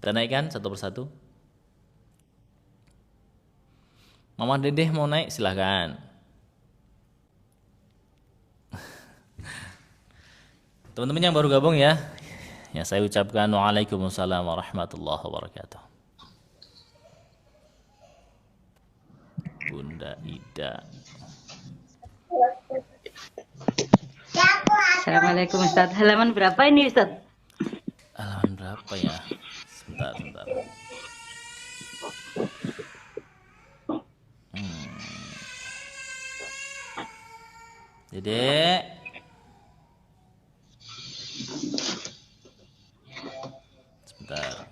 Kita naikkan satu persatu. Mama Dedeh mau naik silahkan. Teman-teman yang baru gabung ya, saya ucapkan waalaikumsalam warahmatullahi wabarakatuh. Bunda Ida. Assalamualaikum Ustaz. Halaman berapa ini Ustaz? Halaman berapa ya? Sebentar. Dedek. Sebentar.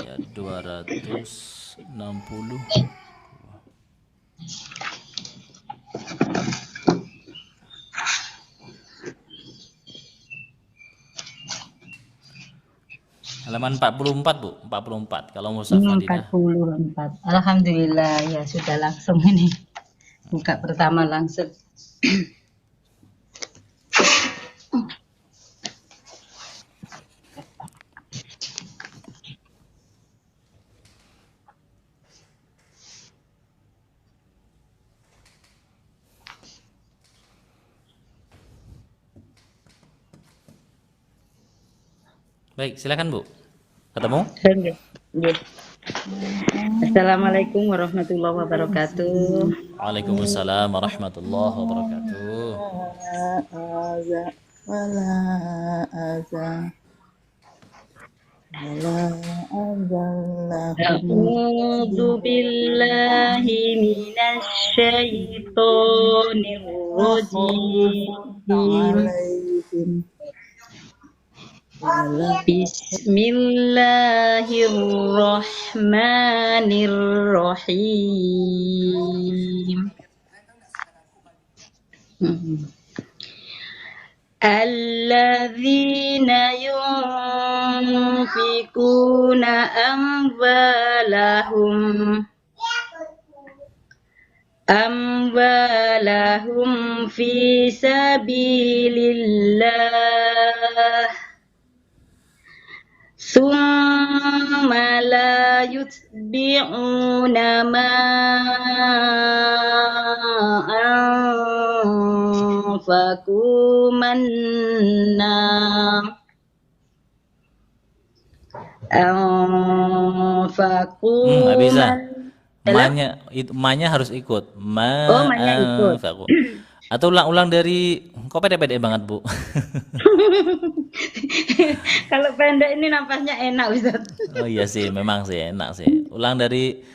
Ya 260. Halaman 44, Bu. 44 kalau Mushaf Madinah. 44. Alhamdulillah ya sudah langsung ini. Buka pertama langsung. Baik, silakan Bu. Ketemu? Assalamualaikum warahmatullahi wabarakatuh. Waalaikumsalam warahmatullahi wabarakatuh. A'udzu billahi minasy syaithanir rajim. Bismillahirrahmanirrahim. Alladzina yunfikuna amwalahum fi sabilillah summa la yutbi'una ma anfaqu manna Nggak bisa. Manya harus ikut. Manya ikut. Atau ulang-ulang dari, kok pede-pede banget Bu? Kalau pendek ini nampaknya enak Ustaz. Oh iya sih, memang sih enak sih. Ulang dari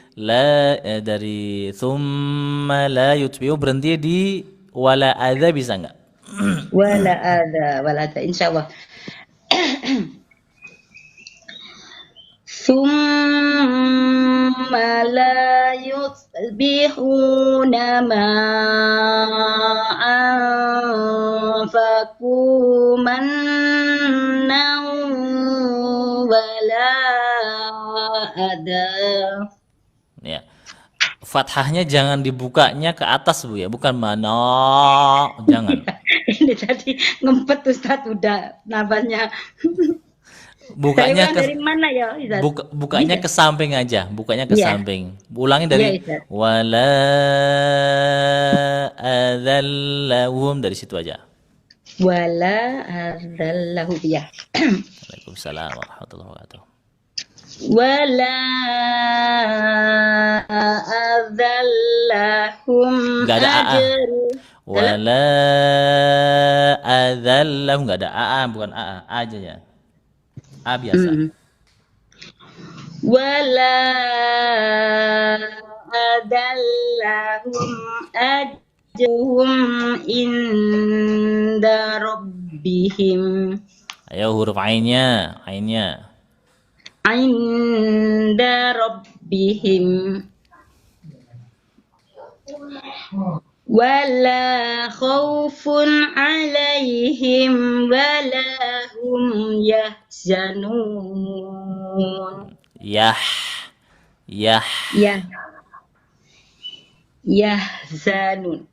dari thumma la yutbi'u, berhenti di wala adza, bisa nggak? Wala ada insyaallah. Summa la yutbihuna ma anfaqu mannan wala ada. Ya. Fathahnya jangan dibukanya ke atas Bu ya, bukan mana, jangan. Ini tadi ngempet Ustaz udah nafasnya. Bukanya dari mana ya Ustaz? Bukanya ke samping aja, bukanya ke samping. Ulangi dari wala adzallahum, dari situ aja. Wala adzallahu ya. Waalaikumsalam warahmatullahi wabarakatuh. Wala adzallahum. Enggak ada a. Wala adzallahum, enggak ada a, bukan a aja ya. A biasa. Wala adallahum ajruhum inda rabbihim. Ayo huruf ainnya. Inda rabbihim. Wala khaufun alaihim wala hum yahzanun. Yahzanun.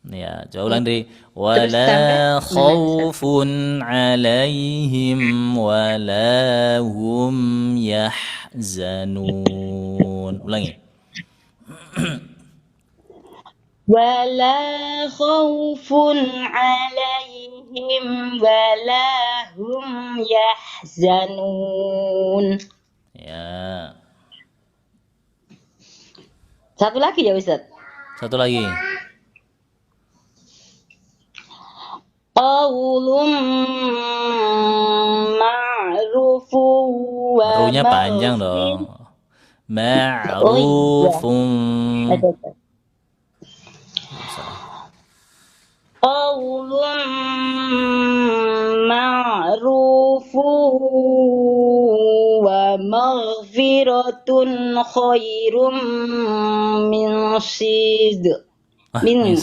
Ya, coba ulang dari Terus sampai wala mana Ustaz? khaufun alaihim wala hum yahzanun. Ulangi. Wala khaufun alaihim wala hum yahzanun. Ya. Satu lagi ya Ustaz. Satu lagi. Qaulun ma'rufun wa Runya panjang maghfir. dong. Oh iya. Ma'rufun. Ada. Salah. Qaulun ma'rufun wa maghfiratun khairum min sid Ah, min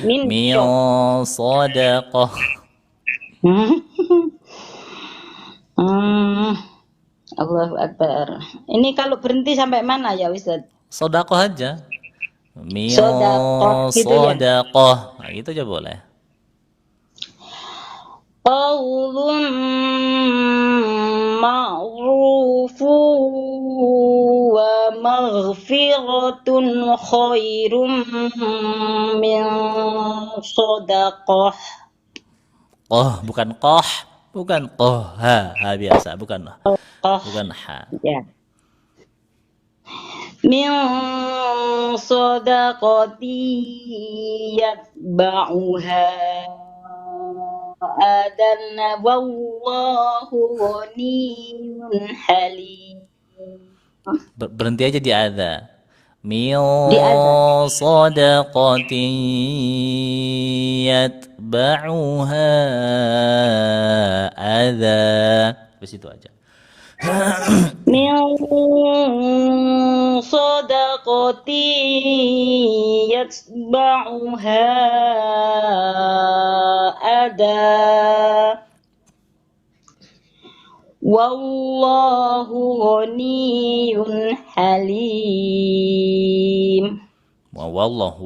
min syok. sadaqah. Allahu Akbar. Ini kalau berhenti sampai mana ya Ustaz? Sedekah aja. Min Sedekah gitu ya. sadaqah. Nah, gitu aja boleh. Qaulun ma'rufun wa maghfiratun khairum min sadaqah. Qah, bukan qah. Bukan qah. Ha biasa, bukan Oh, bukan ha. ya. Min sadaqati yatba'uha adan wallahu ghaniyun halim. Berhenti aja di ada. Min Di azan. sadaqatin yatba'uha adha. Di situ aja. Min sadaqati yatba'uha ada wallahu ghaniyun halim. Wallahu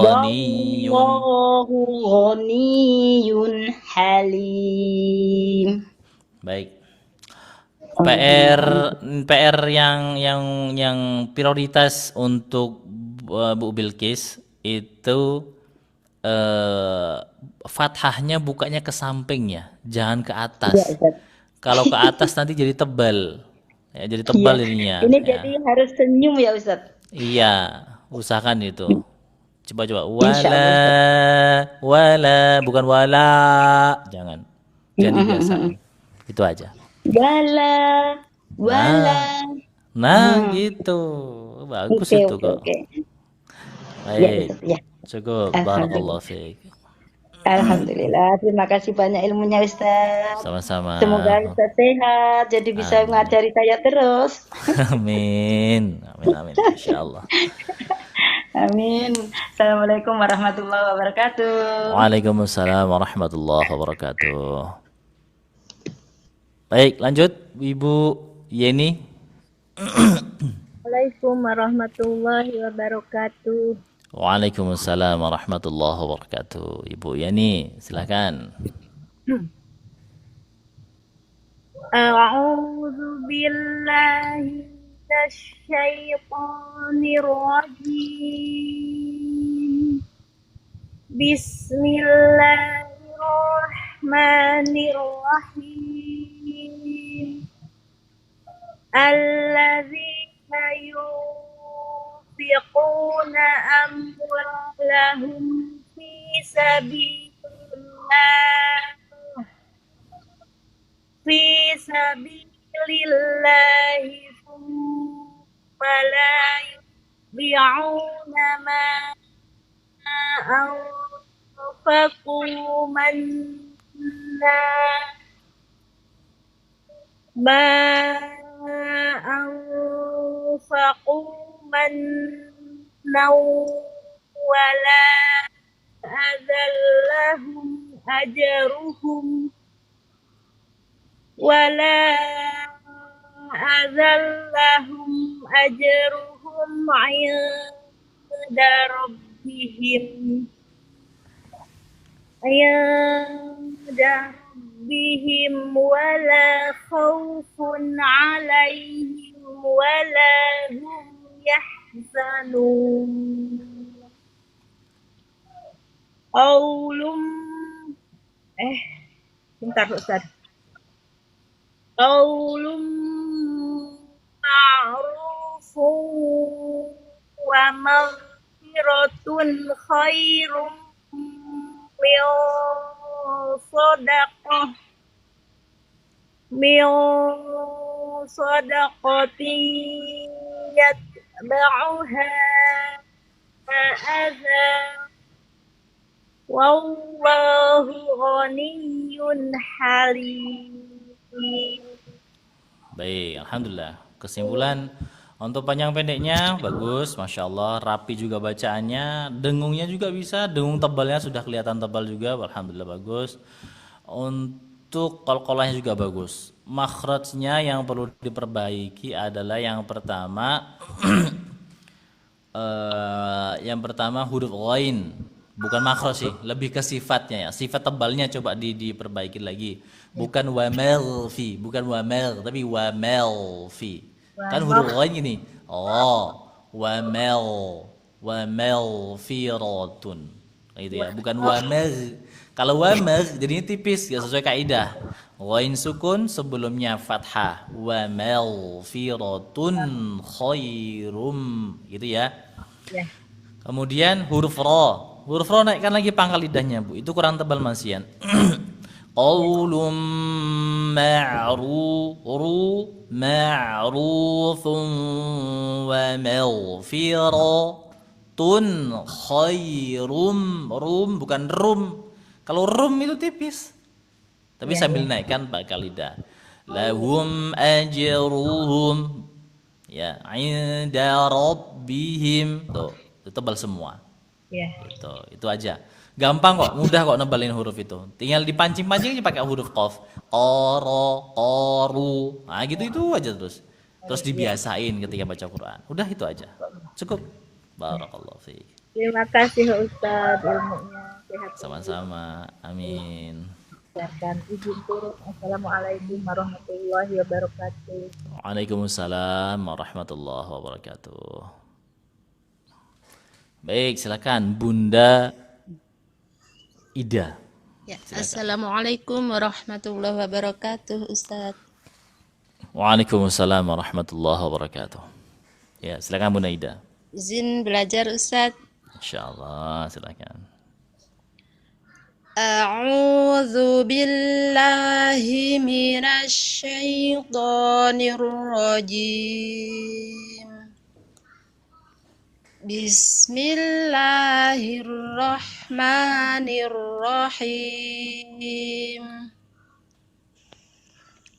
ghaniyun. Wallahu ghaniyun halim. Baik. PR PR yang prioritas untuk Bu Bilqis itu fathahnya bukanya ke sampingnya, jangan ke Ya, atas. Ustaz. Kalau ke atas nanti jadi tebal. Ya, jadi tebal Iya. ininya, Ini ya. jadi harus senyum ya Ustaz. Iya, usahakan itu. Coba Insya wala Allah Ustaz. bukan wala. Jangan. Jangan dibiasain. Itu aja. Wala, wala. Nah, gitu. Bagus Oke, itu oke, kok. oke. Ya Baik. Ustaz, ya. Cukup. Barakallahu Alhamdulillah. fiik. Alhamdulillah. Terima kasih banyak ilmunya Ustaz. Sama-sama. Semoga Ustaz sehat, jadi bisa Amin. mengajari saya terus. Amin. Amin. Insyaallah. Amin. Assalamualaikum warahmatullahi wabarakatuh. Waalaikumsalam warahmatullahi wabarakatuh. Baik, lanjut Ibu Yeni. Assalamualaikum warahmatullahi wabarakatuh. Waalaikumsalam warahmatullahi wabarakatuh. Ibu Yani, silakan. A'udzu billahi minasyaitonir rajim. Bismillahirrahmanirrahim. Alladzina yunfiquna amwalahum fi sabilillahi thumma la yutbi'una ma anfaqu mannaw wala adallahum ajruhum wala azallahum ajruhum ربهم عند ربهم ولا خوف عليهم ولا هم يحزنون قول bentar Ustaz. قول معروف ومغفرة خير من صدقة يتبعها أذى والله غني حليم. Baik, alhamdulillah. Kesimpulan untuk panjang pendeknya bagus, masya Allah, rapi juga bacaannya, dengungnya juga bisa, dengung tebalnya sudah kelihatan tebal juga, alhamdulillah bagus. Untuk qalqalahnya juga bagus. Makhrajnya yang perlu diperbaiki adalah yang pertama yang pertama huruf ghain, bukan makhraj sih, lebih ke sifatnya ya. Sifat tebalnya coba diperbaiki lagi. Bukan wamel fi, bukan wamel, tapi wamel fi. Kan huruf ghain gini. Oh, wamel firatun. Gitu ya, bukan wamel. Kalau wamel jadinya tipis, gak sesuai kaidah. Ghain sukun sebelumnya fathah. Wamel firatun khairum, gitu ya. Ya. Kemudian huruf ro. Huruf ro naikkan lagi pangkal lidahnya, Bu. Itu kurang tebal masian. Qaulum ma'rufun wa maghfiratun khairum. Rum bukan rum. Kalau rum itu tipis. Tapi sambil naikkan pangkal lidah. Lahum ajruhum ya inda rabbihim. Tuh, itu tebal semua. Ya. Itu aja. Gampang kok, mudah kok nebalin huruf itu. Tinggal dipancing-pancing aja pakai huruf qaf. Qara, qaru. Nah, gitu itu aja terus. Terus dibiasain ketika baca Quran. Udah itu aja. Cukup. Barakallahu fiik. Terima kasih Ustaz ilmunya. Sehat Sama-sama. Amin. dan izin turun. Assalamualaikum warahmatullahi wabarakatuh. Waalaikumsalam warahmatullahi wabarakatuh. Baik, silakan Bunda Ida. Ya, Assalamualaikum warahmatullahi wabarakatuh, Ustaz. Waalaikumsalam warahmatullahi wabarakatuh. Ya, silakan Bunda Ida. Izin belajar, Ustaz. Insyaallah, silakan. A'udzu billahi minasy syaithanir rajim. Bismillahirrahmanirrahim.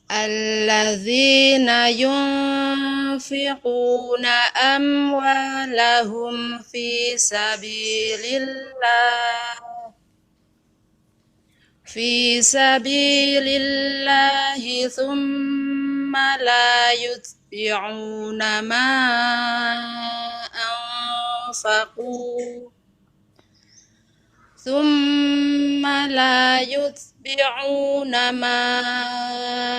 Alladzina yunfiquna amwalahum fi sabilillahi thumma la yutbi'una ma anfaqu thumma la yutbi'una ma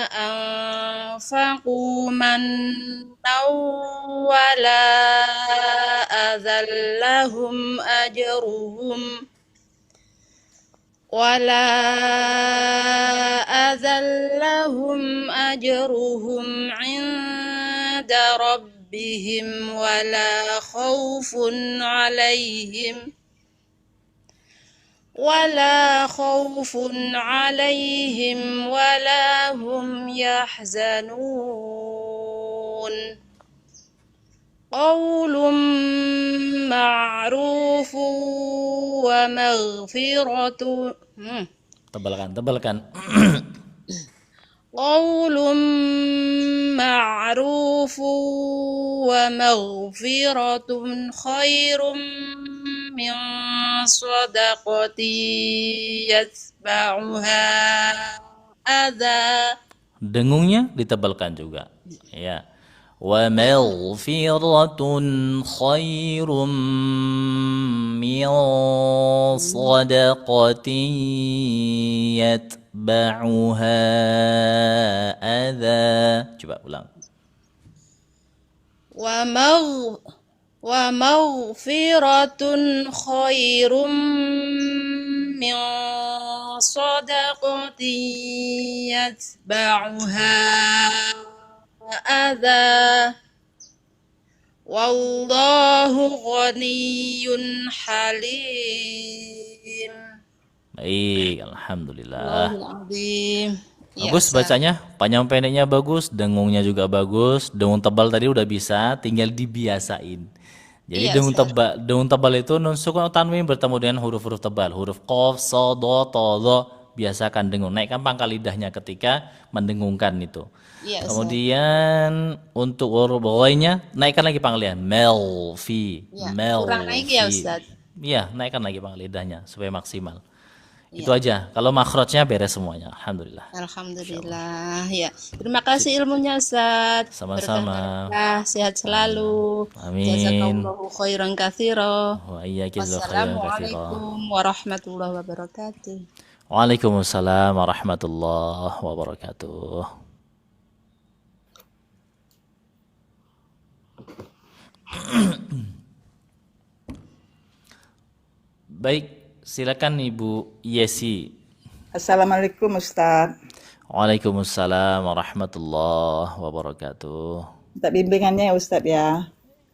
anfaqu mannaw wala adallahum ajruhum 'inda rabbihim wala khawfun 'alaihim wala hum yahzanun. Qaulun ma'rufun wa maghfiratun Tebalkan. Qaulun ma'rufun wa maghfiratun khairum min shadaqati yatba'uha adza. Dengungnya ditebalkan juga. Ya. ومغفرة خير من صدقة يتبعها أذى. Coba ulang. ومغفرة خير من صدقة يتبعها أذى والله غني حليم. Baik, alhamdulillah. Allahul-Azim. Ya, Bagus bacanya, panjang pendeknya bagus, dengungnya juga bagus. Dengung tebal tadi udah bisa, tinggal dibiasain. Jadi Iya, dengung tebal itu nun sukun tanwin bertemu dengan huruf-huruf tebal, huruf qaf, sha, dha, ta, dha. Biasakan dengung, naikkan pangkal lidahnya ketika mendengungkan itu. Iya, Kemudian untuk huruf bawahnya naikkan lagi pangkalnya, melfi, Ya, melfi. kurang naik ya, Ustaz? Iya, naikkan lagi pangkal lidahnya supaya maksimal. Itu aja. Kalau makhrajnya beres semuanya. Alhamdulillah. Alhamdulillah. Ya, terima kasih ilmunya, Ustaz. Sama-sama. Berkah, sehat selalu. Amin. Jazakallahu khairan katsira. Wa iyyaki khairan katsira. Wassalamualaikum warahmatullahi wabarakatuh. Waalaikumsalam warahmatullahi wabarakatuh. Baik, silakan Ibu Yesi. Assalamualaikum Ustaz. Waalaikumsalam warahmatullahi wabarakatuh. Minta bimbingannya ya Ustaz ya.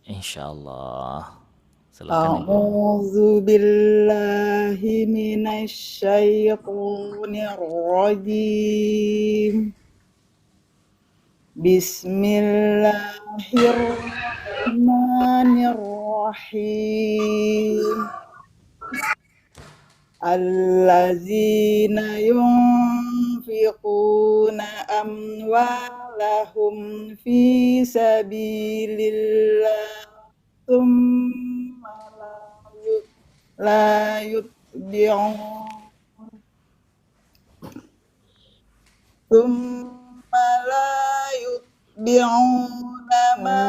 Insyaallah. Silakan Ibu. A'udzu billahi minasyaitonir rajim. Bismillahirrahmanirrahim. Allazina yunfiquna amwalahum fi sabilillah thumma la yutbi'un thumma la yutbi'una ma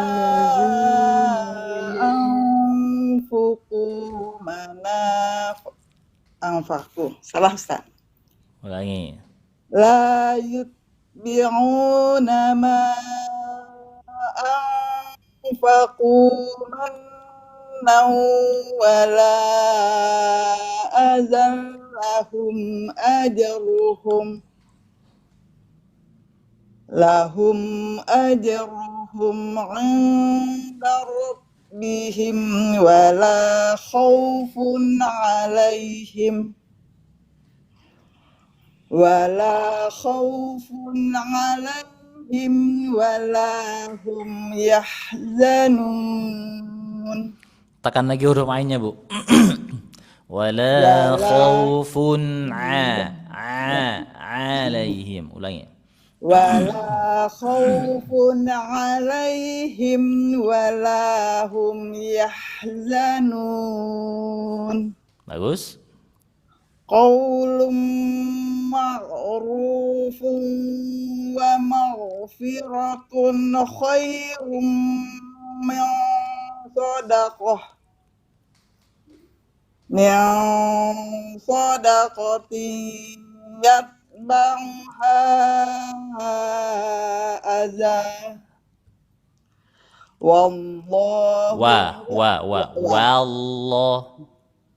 anfuqu anfaqu. Salah Ustaz. Ulangi. La yutbi'una ma anfaqu mannaw wala azallahum ajruhum 'inda rabbihim wala khaufun 'alaihim wala hum yahzanun. Tekan lagi huruf ainnya, Bu. Wala khaufun alaihim. Ulangi. Wala khaufun 'alaihim wala hum yahzanun. Bagus. Qaulun ma'rufun wa maghfiratun khairum min sadaqatin yatba'uha adza.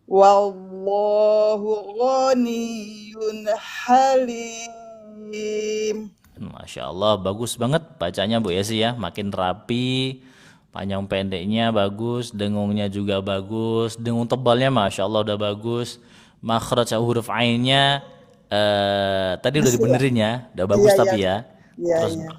Wallahu ghaniyun halim. Masya Allah, bagus banget bacanya Bu Yesi ya. Makin rapi, panjang pendeknya bagus, dengungnya juga bagus, dengung tebalnya Masya Allah udah bagus. Makhraj huruf ainnya tadi udah dibenerin ya, udah bagus tapi ya.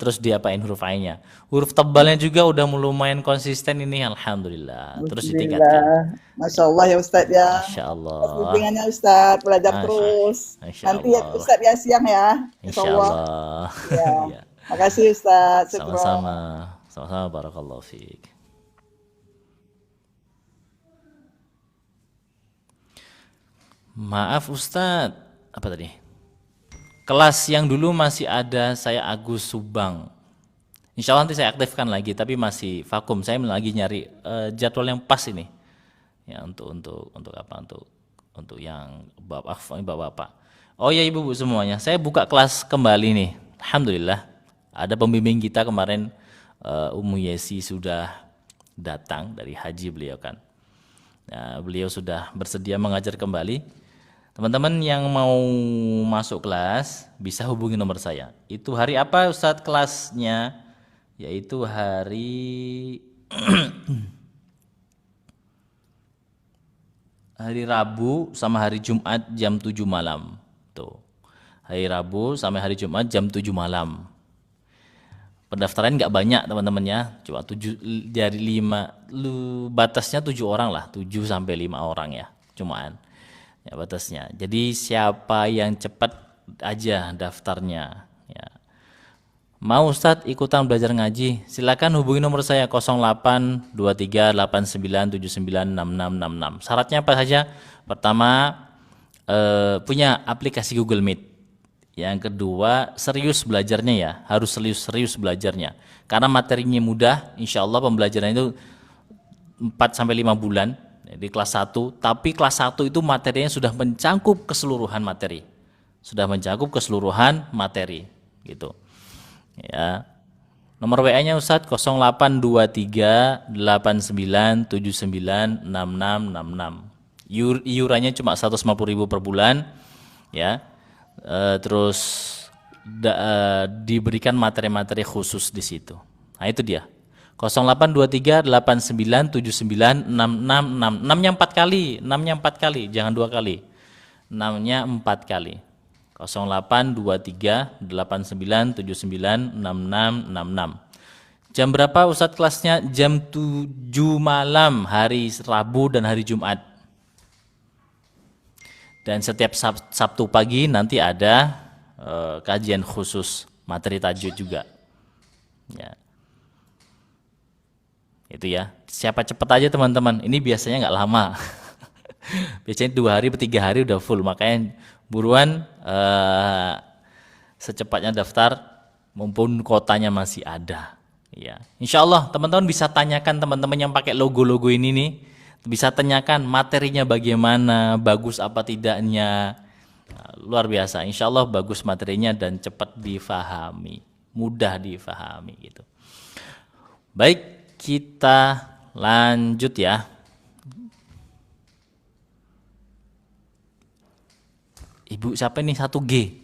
Terus diapain huruf ainnya. Huruf tebalnya juga udah lumayan konsisten ini, alhamdulillah. Terus ditingkatkan. Masya Allah ya Ustadz ya. Masya Allah. Bimbingannya Ustadz, belajar terus. Nanti ya Ustadz ya siang ya. Insya Allah. Ya. Makasih Ustadz. Sama-sama. Sama-sama, barakallahu fiik. Maaf Ustadz, apa tadi? Kelas yang dulu masih ada saya Agus Subang. Insya Allah nanti saya aktifkan lagi, tapi masih vakum. Saya lagi nyari jadwal yang pas ini, ya untuk apa? Untuk yang bapak-bapak. Oh ya ibu-ibu semuanya, saya buka kelas kembali nih. Alhamdulillah, ada pembimbing kita kemarin, Ummu Yesi sudah datang dari haji beliau kan. Nah, beliau sudah bersedia mengajar kembali. Teman-teman yang mau masuk kelas bisa hubungi nomor saya. Itu hari apa Ustadz kelasnya? Yaitu hari hari Rabu sama hari Jumat jam 7 malam. Tuh. Hari Rabu sampai hari Jumat jam 7 malam. Pendaftaran nggak banyak teman-teman ya, cuma 7 dari 5, batasnya 7 orang lah, 7 sampai 5 orang ya, cumaan ya batasnya. Jadi siapa yang cepat aja daftarnya ya. Mau Ustadz ikutan belajar ngaji, silakan hubungi nomor saya 082389796666. Syaratnya apa saja? Pertama, punya aplikasi Google Meet. Yang kedua, serius belajarnya ya, harus serius belajarnya. Karena materinya mudah, insya Allah pembelajaran itu 4-5 bulan di kelas 1, tapi kelas 1 itu materinya sudah mencakup keseluruhan materi. Sudah mencakup keseluruhan materi gitu. Ya. Nomor WA-nya Ustadz 082389796666. Iurannya cuma 150.000 per bulan ya. Terus diberikan materi-materi khusus di situ. Nah, itu dia. 082389796666. 6-nya 4 kali, 6-nya 4 kali, jangan 2 kali. 6-nya 4 kali. 082389796666. Jam berapa Ustadz kelasnya? Jam 7 malam hari Rabu dan hari Jumat. Dan setiap Sabtu pagi nanti ada kajian khusus materi tajwid juga. Ya. Itu ya. Siapa cepat aja teman-teman. Ini biasanya nggak lama. Biasanya 2 hari, 3 hari udah full. Makanya buruan secepatnya daftar mumpun kotanya masih ada. Ya. Insya Allah teman-teman bisa tanyakan teman-teman yang pakai logo-logo ini nih. Bisa tanyakan materinya bagaimana, bagus apa tidaknya. Nah, luar biasa, insya Allah bagus materinya dan cepat difahami, mudah difahami gitu. Baik, kita lanjut ya. Ibu siapa nih? 1G.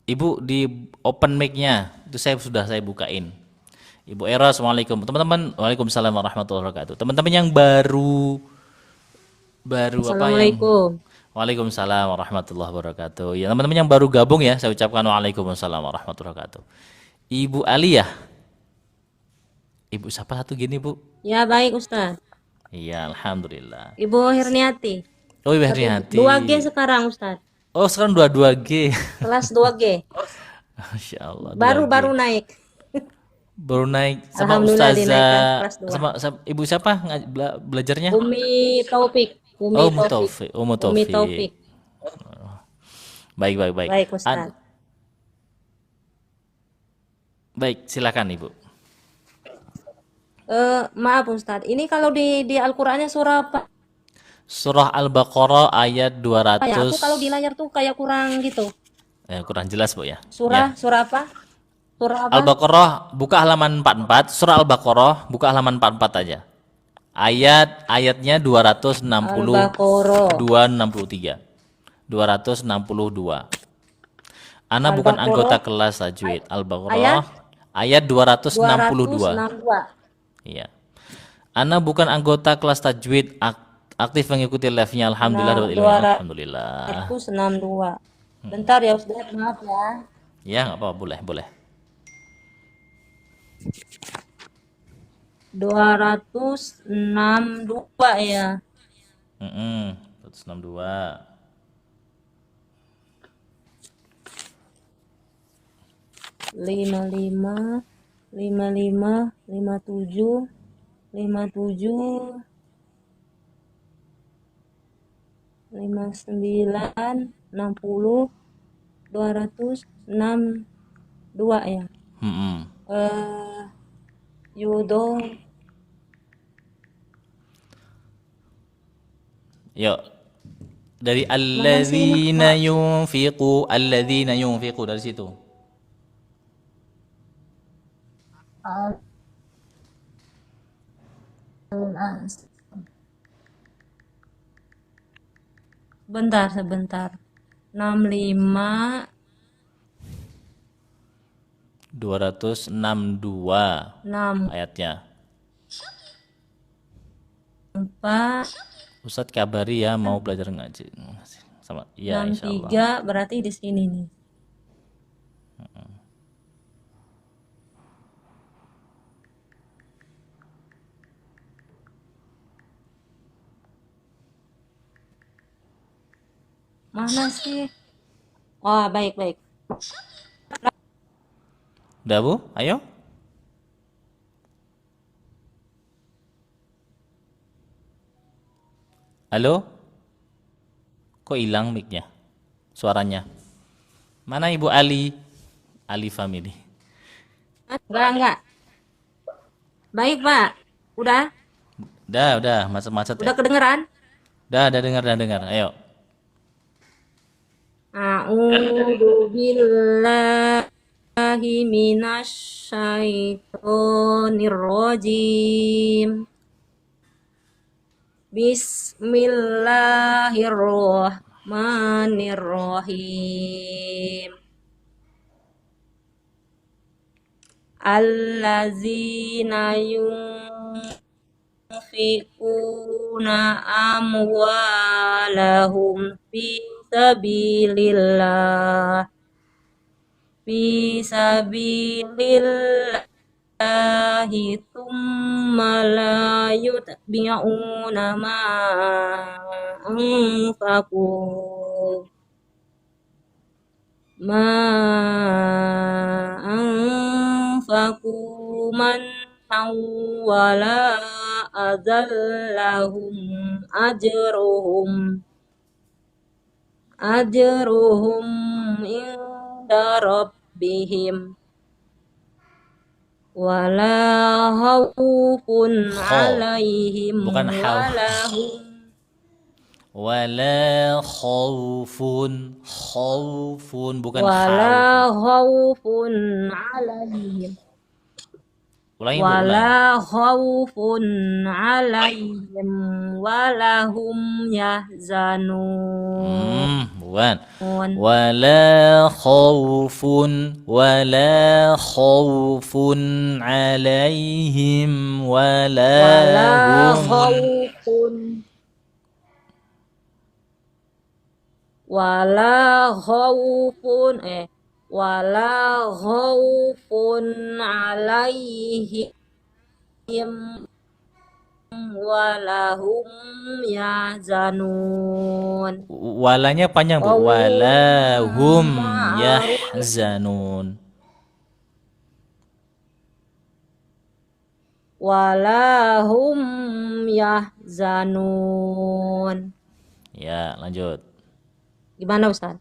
Ibu di open mic-nya itu saya bukain. Ibu Era, assalamualaikum. Teman-teman, waalaikumsalam warahmatullahi wabarakatuh. Teman-teman yang baru apa yang? Assalamualaikum. Waalaikumsalam warahmatullahi wabarakatuh. Ya teman-teman yang baru gabung ya, saya ucapkan waalaikumsalam warahmatullahi wabarakatuh. Ibu Aliyah. Ibu siapa satu gini Bu? Ya baik Ustaz. Iya, alhamdulillah. Ibu Hirniati. Oh Ibu Hirniati. 2G sekarang Ustaz. Oh sekarang 22G. Kelas 2G. Masya Allah. Baru 2G. naik. Baru naik sama Alhamdulillah Ustazah. dinaikkan kelas 2. Sama ibu siapa belajarnya? Umi Taufik. Ummu Taufik. Umi Taufik. Baik. Baik Ustaz. Baik, silakan Ibu. Maaf Ustaz. Ini kalau di Al-Qur'annya surah apa? Surah Al-Baqarah ayat 200. Ya, aku kalau di layar tuh kayak kurang gitu. Kurang jelas Bu ya. Surah apa? Surah apa? Al-Baqarah buka halaman 44. Surah Al-Baqarah buka halaman 44 aja. Ayatnya 260. Al-Baqarah. 263. 262. Ana bukan anggota kelas tajwid. Al-Baqarah ayat 262. Iya. Ana bukan anggota kelas tajwid, aktif mengikuti live-nya. Alhamdulillah. Alhamdulillah. 262. Bentar ya Ustaz, maaf ya. Ya, enggak apa-apa, boleh. 262 ya. 262. 55 57 57 59, 60, 262 ya. Hmm. Yudo, Yuk. Dari mana sih ini, Kak? alladzina yunfiqu dari situ. Sebentar. 65, 262 ayatnya. 64, Ustadz kabari ya mau belajar ngaji. Sama ya insyaallah. 63 berarti di sini nih. Mana sih? Wah, baik. Udah Bu, ayo. Halo? Kok hilang mic-nya? Suaranya. Mana Ibu Ali? Ali Family. Enggak. Baik, Pak. Udah Udah, macet-macet ya. kedengeran? Udah dengar. Ayo. A'udzu billahi minasyaitonir rajim. Bismillahirrahmanirrahim. Allazina yunfiquna amwalahum fi sabilillah thumma la yutbi'una ma anfaqu mannan wala adallahum ajruhum inda rabbihim wala khaufun alaihim bukan khauf. wala khaufun bukan wala khaufun alaihim Ulangi, Bu, wala khaufun alaihim walahum yahzanun. Bukan. Wala khaufun alaihim wala khaufun alaihim walahum yahzanun. Walanya panjang Bu. Walahum yahzanun. Walahum yahzanun. Ya, lanjut. Gimana Ustaz?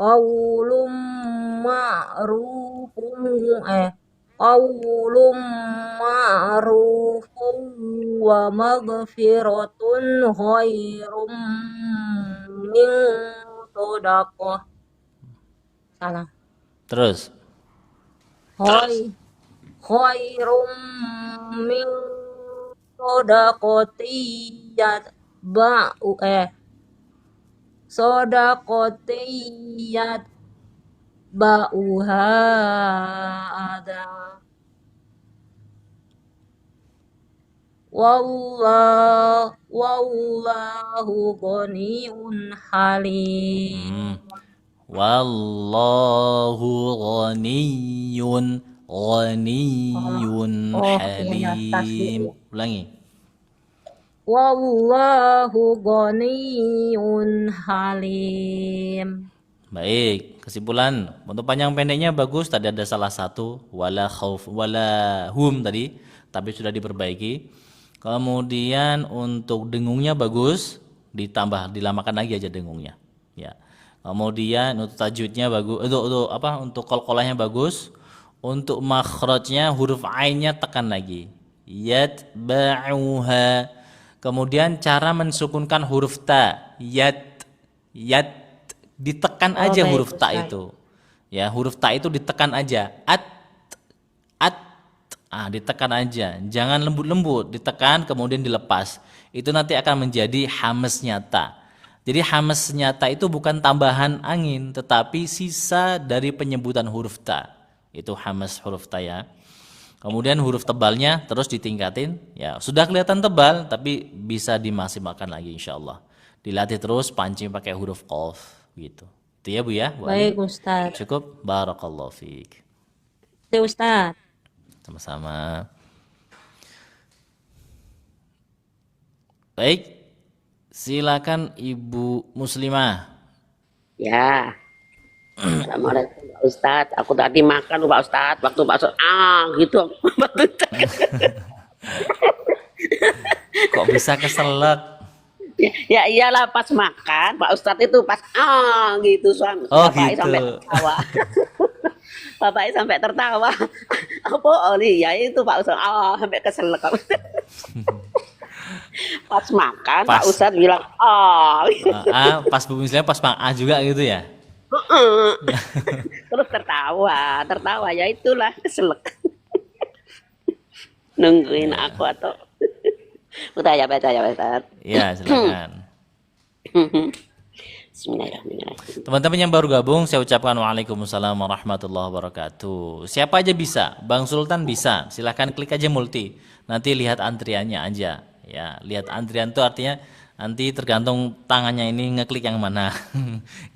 Qaulum ma'rufun wa maghfiratun khairum min shadaqah. Salah. Terus. Khairum min shadaqati Sodakotiyat ba'uha ada. Wallahu ghaniyun halim. Wallahu ghaniyun halim. Ulangi. Wallahu ghaniyun halim. Baik, kesimpulan untuk panjang pendeknya bagus. Tadi ada salah satu wala khauf wala hum tadi, tapi sudah diperbaiki. Kemudian untuk dengungnya bagus, dilamakan lagi aja dengungnya. Ya. Kemudian untuk tajwidnya bagus, untuk apa? Untuk qalqalahnya bagus. Untuk makhrajnya huruf ainnya tekan lagi. Yatba'uha. Kemudian cara mensukunkan huruf ta, yat ditekan aja baik, huruf ta Ustaz. itu. Ya, huruf ta itu ditekan aja. At ditekan aja, jangan lembut-lembut, ditekan kemudian dilepas. Itu nanti akan menjadi hamas nyata. Jadi hamas nyata itu bukan tambahan angin, tetapi sisa dari penyebutan huruf ta. Itu hamas huruf ta ya. Kemudian huruf tebalnya terus ditingkatin, ya sudah kelihatan tebal, tapi bisa dimaksimalkan lagi insyaallah. Dilatih terus pancing pakai huruf qaf gitu. Itu ya Bu ya. Bu Baik, Ali. Ustaz. Cukup. Barakallahu fiik. Itu Ustaz. Sama-sama. Baik, silakan Ibu Muslimah. Ya, Assalamualaikum Pak Ustadz. Aku tadi makan Pak Ustadz, waktu Pak Ustadz, gitu. Kok bisa keselak? Ya iyalah pas makan, Pak Ustadz itu pas gitu suami. Oh, Bapaknya gitu. sampai tertawa. Bapaknya sampai tertawa. Apa oli ya itu Pak Ustadz, sampai keselak. Pas makan Pas. Pak Ustadz bilang, Pas Bu Muslimah pas Mang juga gitu ya? terus tertawa ya itulah keselak. Nungguin aku atau baca ya Pak Ustadz. Iya, silakan. Bismillahirrahmanirrahim. Teman-teman yang baru gabung, saya ucapkan waalaikumsalam warahmatullahi wabarakatuh. Siapa aja bisa, Bang Sultan bisa. Silahkan klik aja multi. Nanti lihat antriannya aja. Ya, lihat antrian itu artinya nanti tergantung tangannya ini ngeklik yang mana.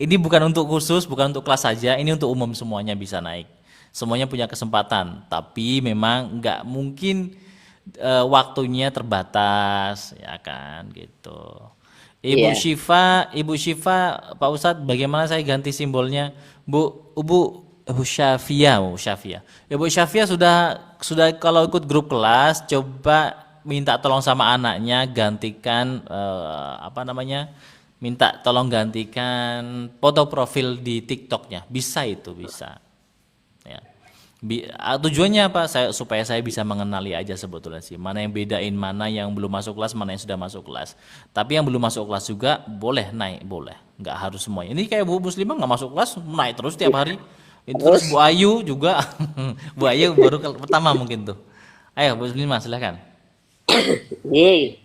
Ini bukan untuk khusus, bukan untuk kelas saja. Ini untuk umum semuanya bisa naik. Semuanya punya kesempatan. Tapi memang nggak mungkin waktunya terbatas, ya kan gitu. Ibu Syifa, Pak Ustadz, bagaimana saya ganti simbolnya? Ibu Syafia. Ibu Syafia sudah kalau ikut grup kelas, coba minta tolong sama anaknya gantikan minta tolong gantikan foto profil di TikToknya. Bisa itu, bisa. Ya. Tujuannya apa? Supaya saya bisa mengenali aja sebetulnya sih. Mana yang bedain, mana yang belum masuk kelas, mana yang sudah masuk kelas. Tapi yang belum masuk kelas juga boleh naik, boleh. Nggak harus semuanya. Ini kayak Bu Muslimah nggak masuk kelas, naik terus tiap hari. Terus Bu Ayu juga. Bu Ayu baru pertama mungkin tuh. Ayo Bu Muslimah silahkan. Yeay.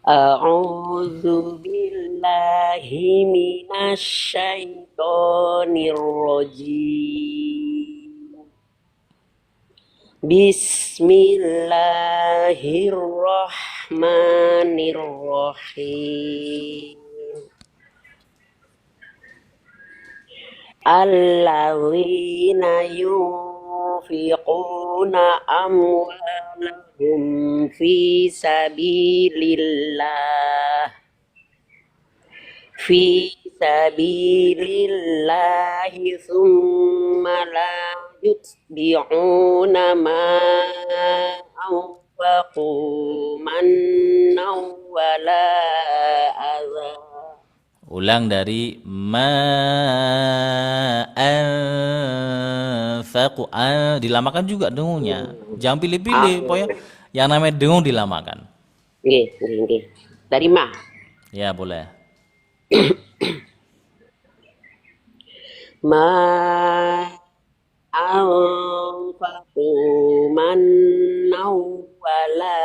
A'udzu billahi minasyaitonir rajim. Bismillahirrahmanirrahim. Alladzina yunfiquna amwalahum fi sabilillah thumma la yutbi'una ma anfaqu mannaw wala adha. Ulang dari anfaqu, dilamakan juga dengungnya. Jangan pilih-pilih, pokoknya yang namanya dengung dilamakan. Nggih. Dari ma. Ya, boleh. Ma anfaqu mannaw wala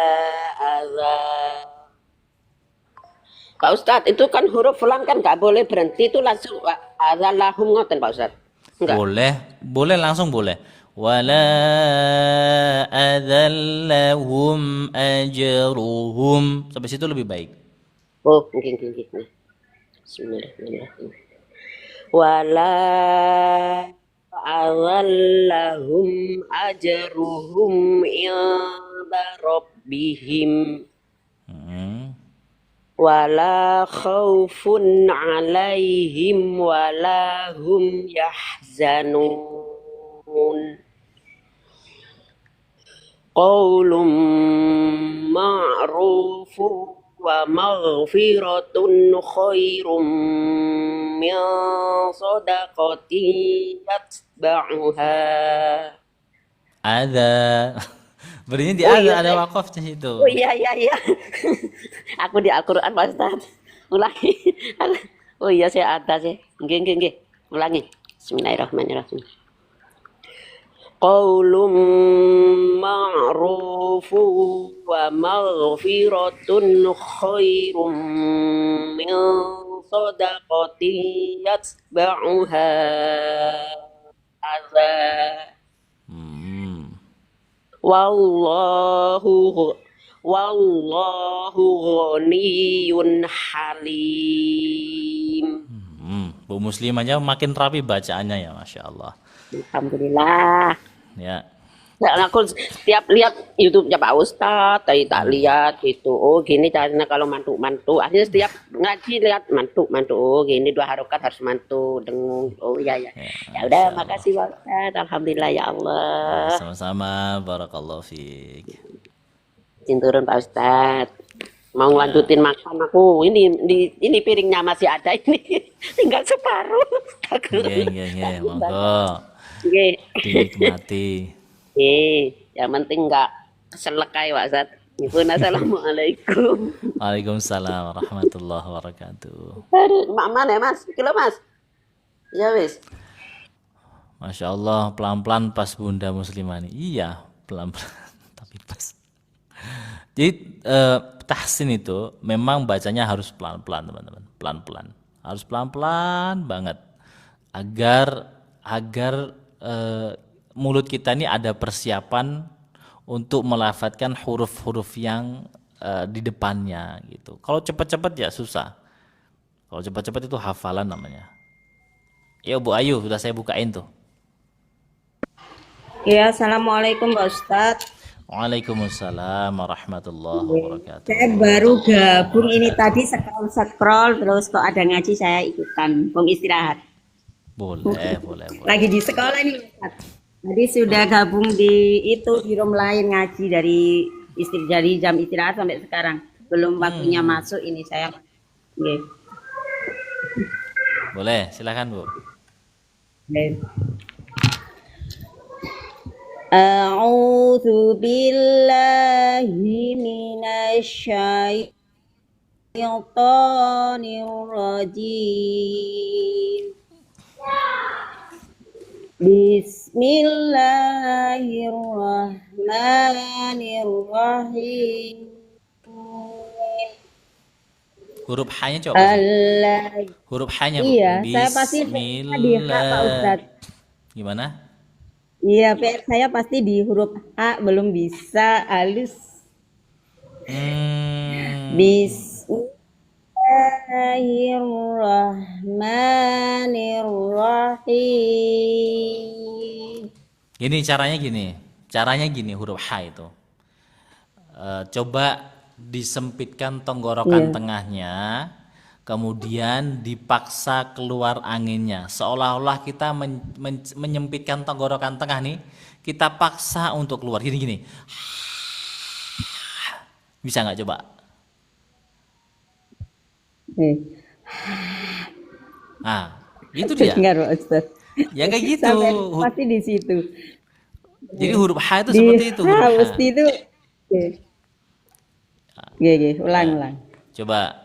adha. Pak Ustadz, itu kan huruf fulan kan nggak boleh berhenti, itu langsung adzallahum ngoten Pak Ustadz. Enggak. Boleh langsung boleh. Wala adzallahum ajruhum. Sampai situ lebih baik. Oh, nggih. Bismillahirrahmanirrahim. Wala adzallahum ajruhum inda rabbihim. Wala khaufun alaihim wala hum yahzanun. qaulun ma'rufun wa maghfiratun khairum min sadaqatin yatba'uha. Ada. Berinya di Oh ada, iya, ada wakafnya itu. oh iya iya iya. Aku di Al-Qur'an Pak Ustaz. Ulangi. Oh iya saya ada sih. Nggih nggih nggih. Ulangi. Bismillahirrahmanirrahim. Qaulun ma'rufun wa maghfiratun khairum min sadaqatin yatba'uha adza. Hmm. Wallahu wallahu ghaniyun halim. Bu Muslim aja makin rapi bacaannya ya, Masya Allah. Alhamdulillah. Ya. Nah, aku setiap lihat YouTube-nya Pak Ustadz, tadi tak lihat gitu. Oh gini caranya kalau mantu-mantu. Akhirnya setiap ngaji lihat mantu-mantu. Oh gini 2 harokat harus mantu, dengung. Oh iya ya. Ya udah, makasih Pak Ustadz. Alhamdulillah ya Allah. Sama-sama, barakallahu fiik. Izin turun Pak Ustadz. Mau lanjutin makan aku. Ini piringnya masih ada ini. Tinggal separuh. Nggih, monggo. Oke. Dinikmati. Yang penting enggak selekai Pak Ustadz. Assalamualaikum. Waalaikumsalam warahmatullahi wabarakatuh. Aduh, mana ya Mas? Kilo Mas? Ya wis. Masya Allah, pelan-pelan pas Bunda Muslimah nih. Iya, pelan-pelan tapi pas. Jadi tahsin itu memang bacanya harus pelan-pelan teman-teman, pelan-pelan. Harus pelan-pelan banget agar mulut kita ini ada persiapan untuk melafadzkan huruf-huruf yang di depannya gitu. Kalau cepat-cepat ya susah. Kalau cepat-cepat itu hafalan namanya. Ya Bu Ayu, sudah saya bukain tuh. Ya, Assalamualaikum Pak Ustadz. Waalaikumsalam warahmatullahi wabarakatuh. Saya baru gabung ini tadi scroll terus kok ada ngaji saya ikutan. Mau istirahat. Boleh. Lagi di sekolah ini Ustadz. Tadi sudah gabung di room lain ngaji dari jam istirahat sampai sekarang. Belum waktunya masuk ini saya. Oke. Boleh, silakan Bu. A'udzu billahi minasyaitonir rajim. Bismillahirrahmanirrahim. Huruf H-nya coba. Huruf H-nya Bu. Iya, saya pasti di H Pak Ustadz. Gimana? Iya, PR saya pasti di huruf H belum bisa halus. Bismillahirrahmanirrahim. Caranya gini huruf H itu. Coba disempitkan tenggorokan tengahnya, kemudian dipaksa keluar anginnya, seolah-olah kita menyempitkan tenggorokan tengah nih, kita paksa untuk keluar gini. Bisa nggak coba? Nah, itu dia. Ya kayak gitu. Pasti di situ. Jadi huruf H itu seperti itu. Huruf H. Pasti itu. Ulang. Coba.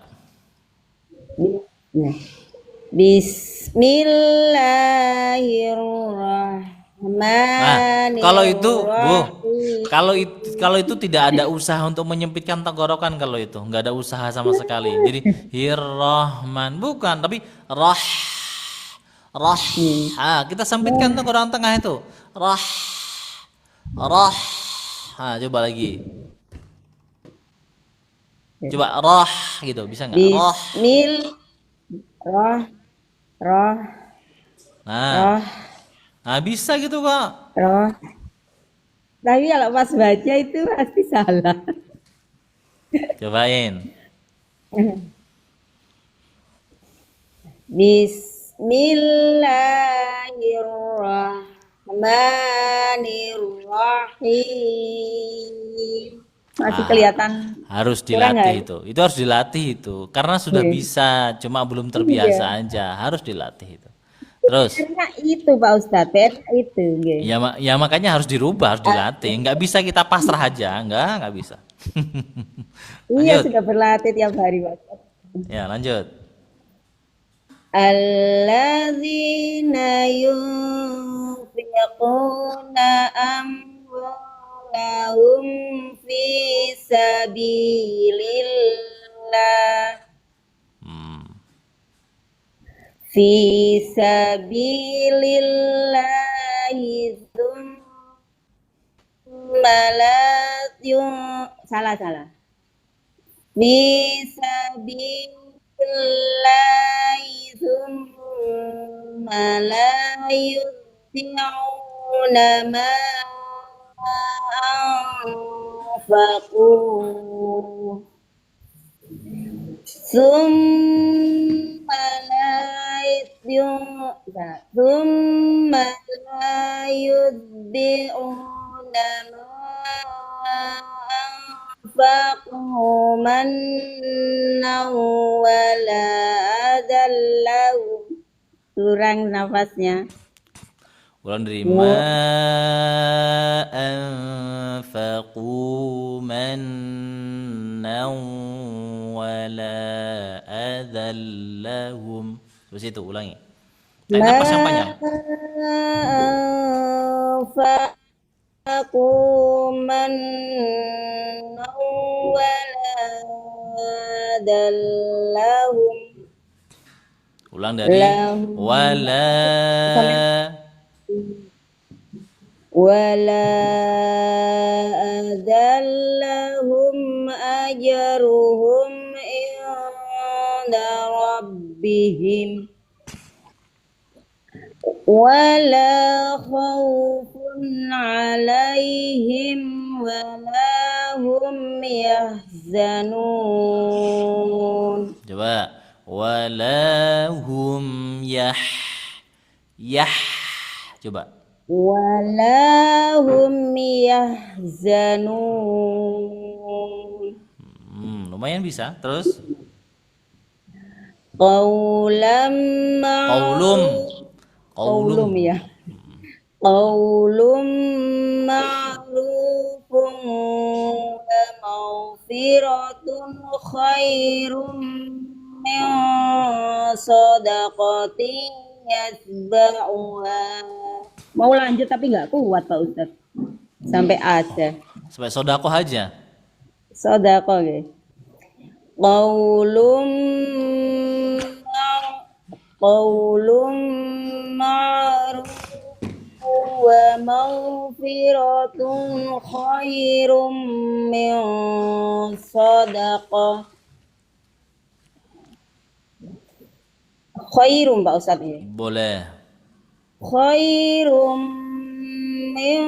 Bismillahirrahmanirrahim. Kalau itu, Bu, kalau itu tidak ada usaha untuk menyempitkan tenggorokan, kalau itu nggak ada usaha sama sekali. Jadi Hirrahman bukan, tapi rah. Kita sempitkan tenggorokan tengah itu. Rah. Coba lagi. Coba roh gitu, bisa nggak? Roh. Roh. Nah bisa gitu Kak. Roh. Tapi kalau pas baca itu pasti salah. Cobain. Bismillahirrahmanirrahim. Masih Ah, kelihatan harus kurang dilatih nggak? itu. Itu harus dilatih itu. Karena sudah Iya. bisa, cuma belum terbiasa aja. Harus dilatih itu. Terus, PR-nya itu Pak Ustadz, PR itu. Nggih. ya makanya harus dirubah, harus dilatih. Nggak bisa kita pasrah aja, nggak bisa. Iya Lanjut. sudah berlatih tiap hari Pak Ustadz. Ya, lanjut. Alladzina yunfiquna amwalahum fi sabilillah Hmm. fi sabilillahi tsumma la salah fi sabilillahi tsumma la yutbi'una ma anfaqu tsumma la yutbi'una ma anfaqu mannan wala adallahu. Kurang nafasnya. Ulang dari ma anfaqu mannan wala adallahum. Terus itu ulangi. Tarik napas yang panjang. Anfaqu mannan wala adallahum. Ulang dari Lahum. wala Wala adallahum ajruhum inda rabbihim wala khawfun alaihim wala hum yahzanun. coba wala hum coba Wala hum yahzanun. lumayan bisa. Terus Qawlam qaulum Qawlum ya. Qawlum ma'rufun wa maghfiratun khairum min sadaqatin yatba'uha. Mau lanjut tapi nggak kuat Pak Ustadz. Sampai ada. sampai sodako aja. Sadaqah nggih. Qaulum Qaulum ma'ruf wa maghfiratun khairum min sadaqah. Khairum Pak Ustadz ya. Boleh. Khairum min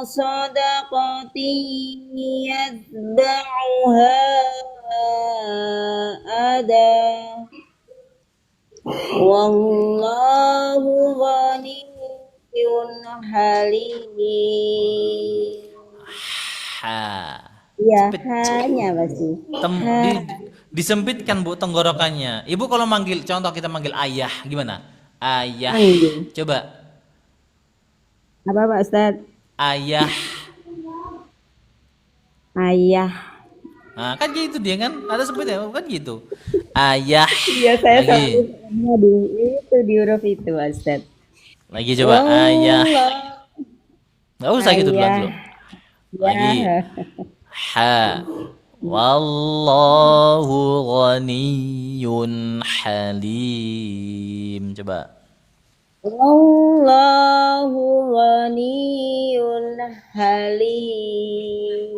sadaqatin yatba'uha ada. Wallahu ghaniyyun halim. Ha. Ya, hanya pasti. Disempitkan Bu tenggorokannya. Ibu kalau manggil, contoh kita manggil ayah gimana? Ayah. Manggil. Coba. Apa Pak Ustadz? Ayah. Ayah. Nah, kan gitu dia kan. Ada sempitnya kan gitu. Ayah. Iya, saya Lagi. selalu di itu di huruf itu Pak Ustadz. Lagi coba ayah. Nggak usah gitu dulu. Ayah. Lagi. Ya. Ha. Wallahu ghaniyyun halim. Coba. Wallahu ghaniyyun halim.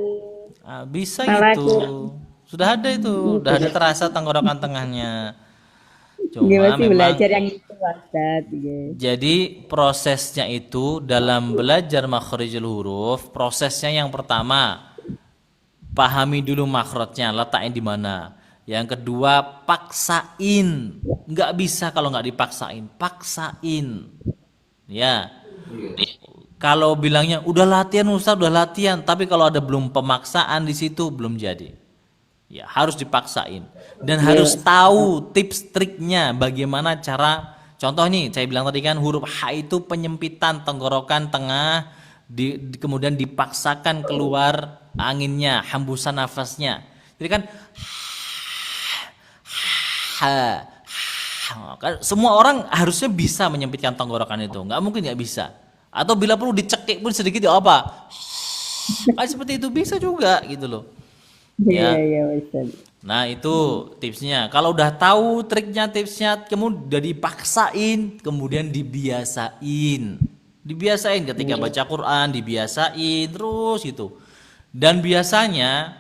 Bisa Malah gitu. Sudah ada itu. Udah ada terasa tenggorokan tengahnya. Cuma Dia masih memang belajar yang itu Ustadz. jadi prosesnya itu dalam belajar makhrijul huruf, prosesnya yang pertama pahami dulu makhrajnya, letaknya di mana. Yang kedua, paksain. Nggak bisa kalau nggak dipaksain. Paksain. Ya. Kalau bilangnya udah latihan Ustaz, udah latihan, tapi kalau ada belum pemaksaan di situ belum jadi. Ya, harus dipaksain dan harus tahu tips triknya bagaimana cara. Contoh nih, saya bilang tadi kan huruf H itu penyempitan tenggorokan tengah kemudian dipaksakan keluar anginnya, hembusan nafasnya. Jadi kan kan semua orang harusnya bisa menyempitkan tenggorokan itu, nggak mungkin nggak bisa. Atau bila perlu dicekik pun sedikit ya apa? Kan seperti itu bisa juga gitu loh. Ya. Nah itu tipsnya. Kalau udah tahu triknya, tipsnya, kemudian udah dipaksain, kemudian dibiasain. Dibiasain ketika baca Quran, dibiasain terus gitu. Dan biasanya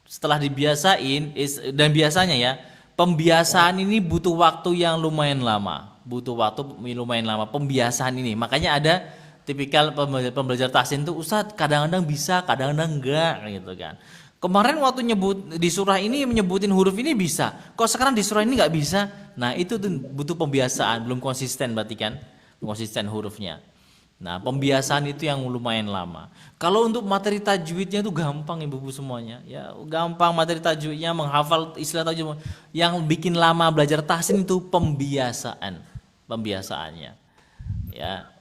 setelah dibiasain, dan biasanya ya, pembiasaan ini butuh waktu yang lumayan lama. Butuh waktu lumayan lama pembiasaan ini. Makanya ada tipikal pembelajar tahsin tuh, Ustadz kadang-kadang bisa, kadang-kadang enggak gitu kan. Kemarin waktu nyebut di surah ini menyebutin huruf ini bisa, kok sekarang di surah ini nggak bisa? Nah itu tuh butuh pembiasaan, belum konsisten berarti kan, konsisten hurufnya. Nah pembiasaan itu yang lumayan lama. Kalau untuk materi tajwidnya itu gampang ibu-ibu semuanya, ya gampang materi tajwidnya, menghafal istilah tajwid. Yang bikin lama belajar tahsin itu pembiasaannya. Ya.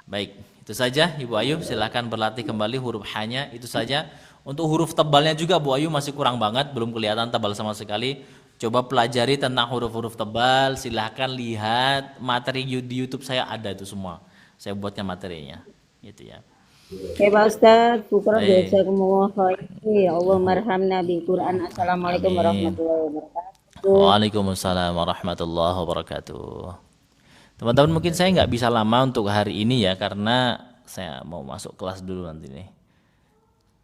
Baik, itu saja Ibu Ayu, silakan berlatih kembali huruf H-nya, itu saja. Untuk huruf tebalnya juga Bu Ayu masih kurang banget, belum kelihatan tebal sama sekali. Coba pelajari tentang huruf-huruf tebal, silahkan lihat materi di YouTube saya ada itu semua. Saya buatkan materinya, gitu ya. Oke Pak Ustadz, syukur jazakumullah khairan. Allahumma arhamna bil Quran. Assalamualaikum warahmatullahi wabarakatuh. Waalaikumsalam warahmatullahi wabarakatuh. Teman-teman mungkin saya nggak bisa lama untuk hari ini ya, karena saya mau masuk kelas dulu nanti nih.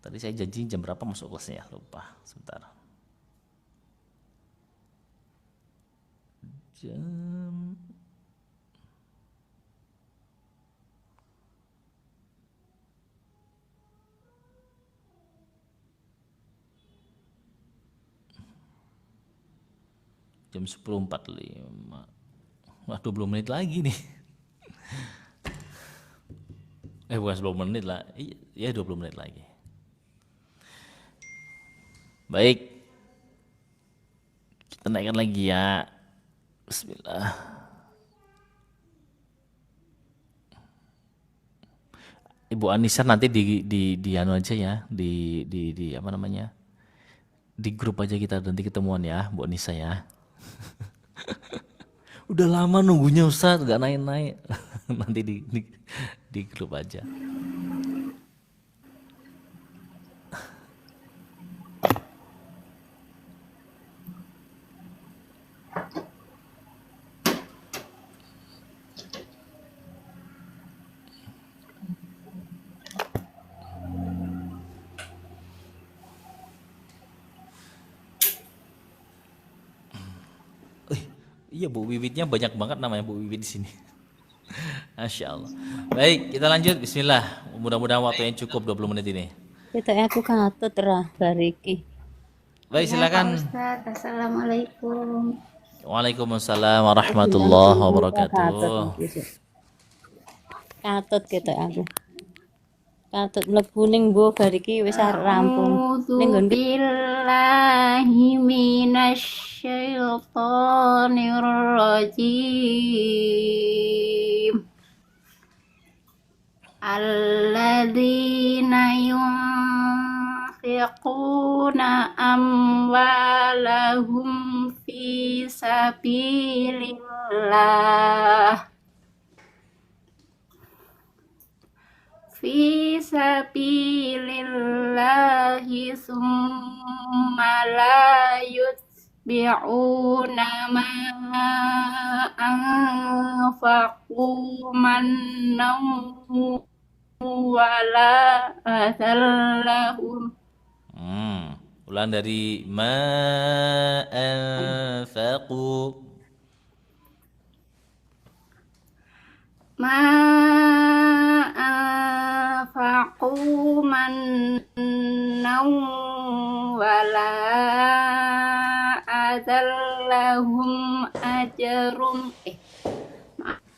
Tadi saya janji jam berapa masuk kelasnya, lupa. Sebentar. Jam 10.45. Wah 20 menit lagi nih. Bukan 10 menit lah. Iya 20 menit lagi. Baik. Kita naikkan lagi ya. Bismillah. Ibu Anissa nanti di anu aja ya, di apa namanya? Di grup aja kita nanti ketemuan ya, Bu Anissa ya. Udah lama nunggunya Ustadz, gak naik-naik. Nanti di grup aja. Iya Bu Wiwitnya banyak banget namanya Bu Wiwit di sini. Masya Allah. Baik, kita lanjut. Bismillah. Mudah-mudahan waktunya cukup 20 menit ini. Itu aku katut rah bariki. Baik, silakan. Ustaz, assalamualaikum. Waalaikumsalam warahmatullahi wabarakatuh. Katut gitu aku. Katut mlebu ning mbuh bariki wis rampung. Ning nggon Billahi minasyaitonir rajim. Alladzina yunfiquna amwalahum fi sabilillah. Fi sabilillahi summa la yutbi'una ma anfaqu mannan wala adallahum. Ulang dari ma anfaqu. Ma anfaqu mannan wala adallahum ajrum.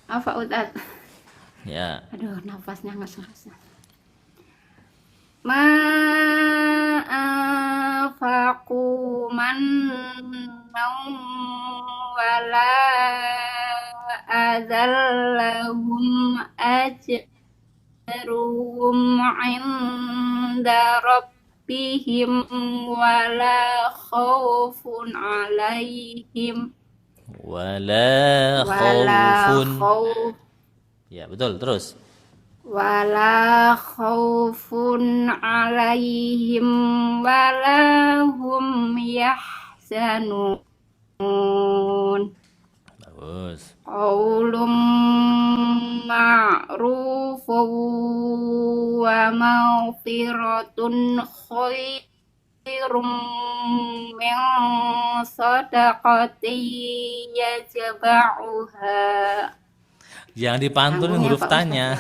Maaf Pak Ustaz. Ya. Aduh, nafasnya ngesurasa. Ma anfaqu mannaw wala azallahum ajruhum inda rabbihim wala khawfun alaihim Wala wala khaufun. khawf Ya, betul. Terus. wala khaufun alaihim wala hum yahzanun. Bagus. Qaulun ma'rufun wa maghfiratun khairum min sadaqatin yatba'uha. Jangan dipantulin Sambung ya, huruf Pak tanya.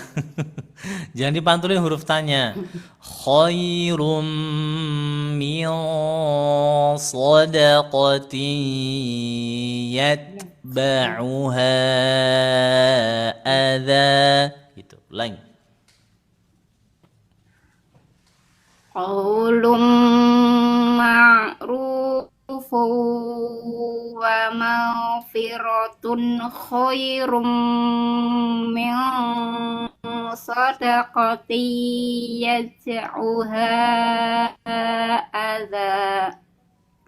Jangan dipantulin huruf tanya. Khairum min sadaqatin yatba'uha adha. Gitu. Ulang. Qaulun ma'rufun wa maghfiratun khairum min sadaqatin yatba'uha adha.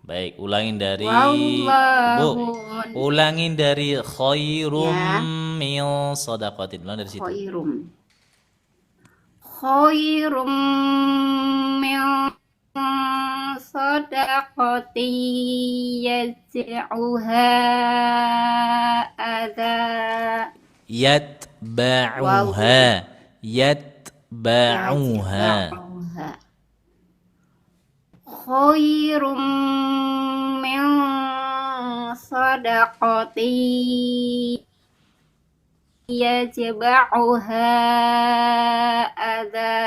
Baik, ulangin dari Wallahu ulangin dari khairum Ya. min sadaqatin. Ulang dari situ. khairum min sadaqatin yatba'uha adha. Yatba'uha. Yatba'uha. Khairum min sadaqatin yatba'uha adha.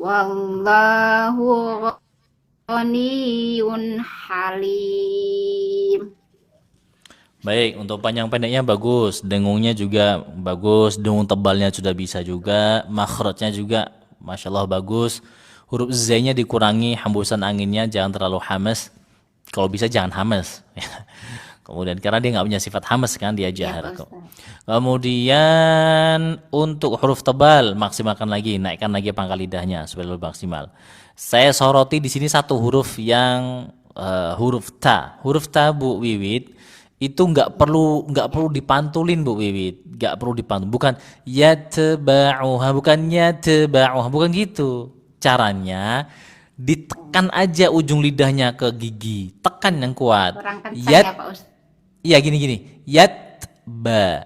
Wallahu ghaniyun halim. Baik, untuk panjang pendeknya bagus, dengungnya juga bagus, dengung tebalnya sudah bisa juga, makhrajnya juga Masya Allah bagus. Huruf Z-nya dikurangi hembusan anginnya, jangan terlalu hamas. Kalau bisa jangan hamas. Kemudian karena dia nggak punya sifat hamas kan, dia jahar. Kemudian untuk huruf tebal maksimalkan lagi, naikkan lagi pangkal lidahnya supaya lebih maksimal. Saya soroti di sini satu huruf yang huruf ta. Huruf ta Bu Wiwit itu nggak perlu dipantulin Bu Wiwit, nggak perlu dipantul. Bukan yatba'uha, bukan yatba'uha, bukan gitu. Caranya ditekan aja ujung lidahnya ke gigi, tekan yang kuat. Kurang kencang ya Pak Ustaz. Iya gini. Yatba.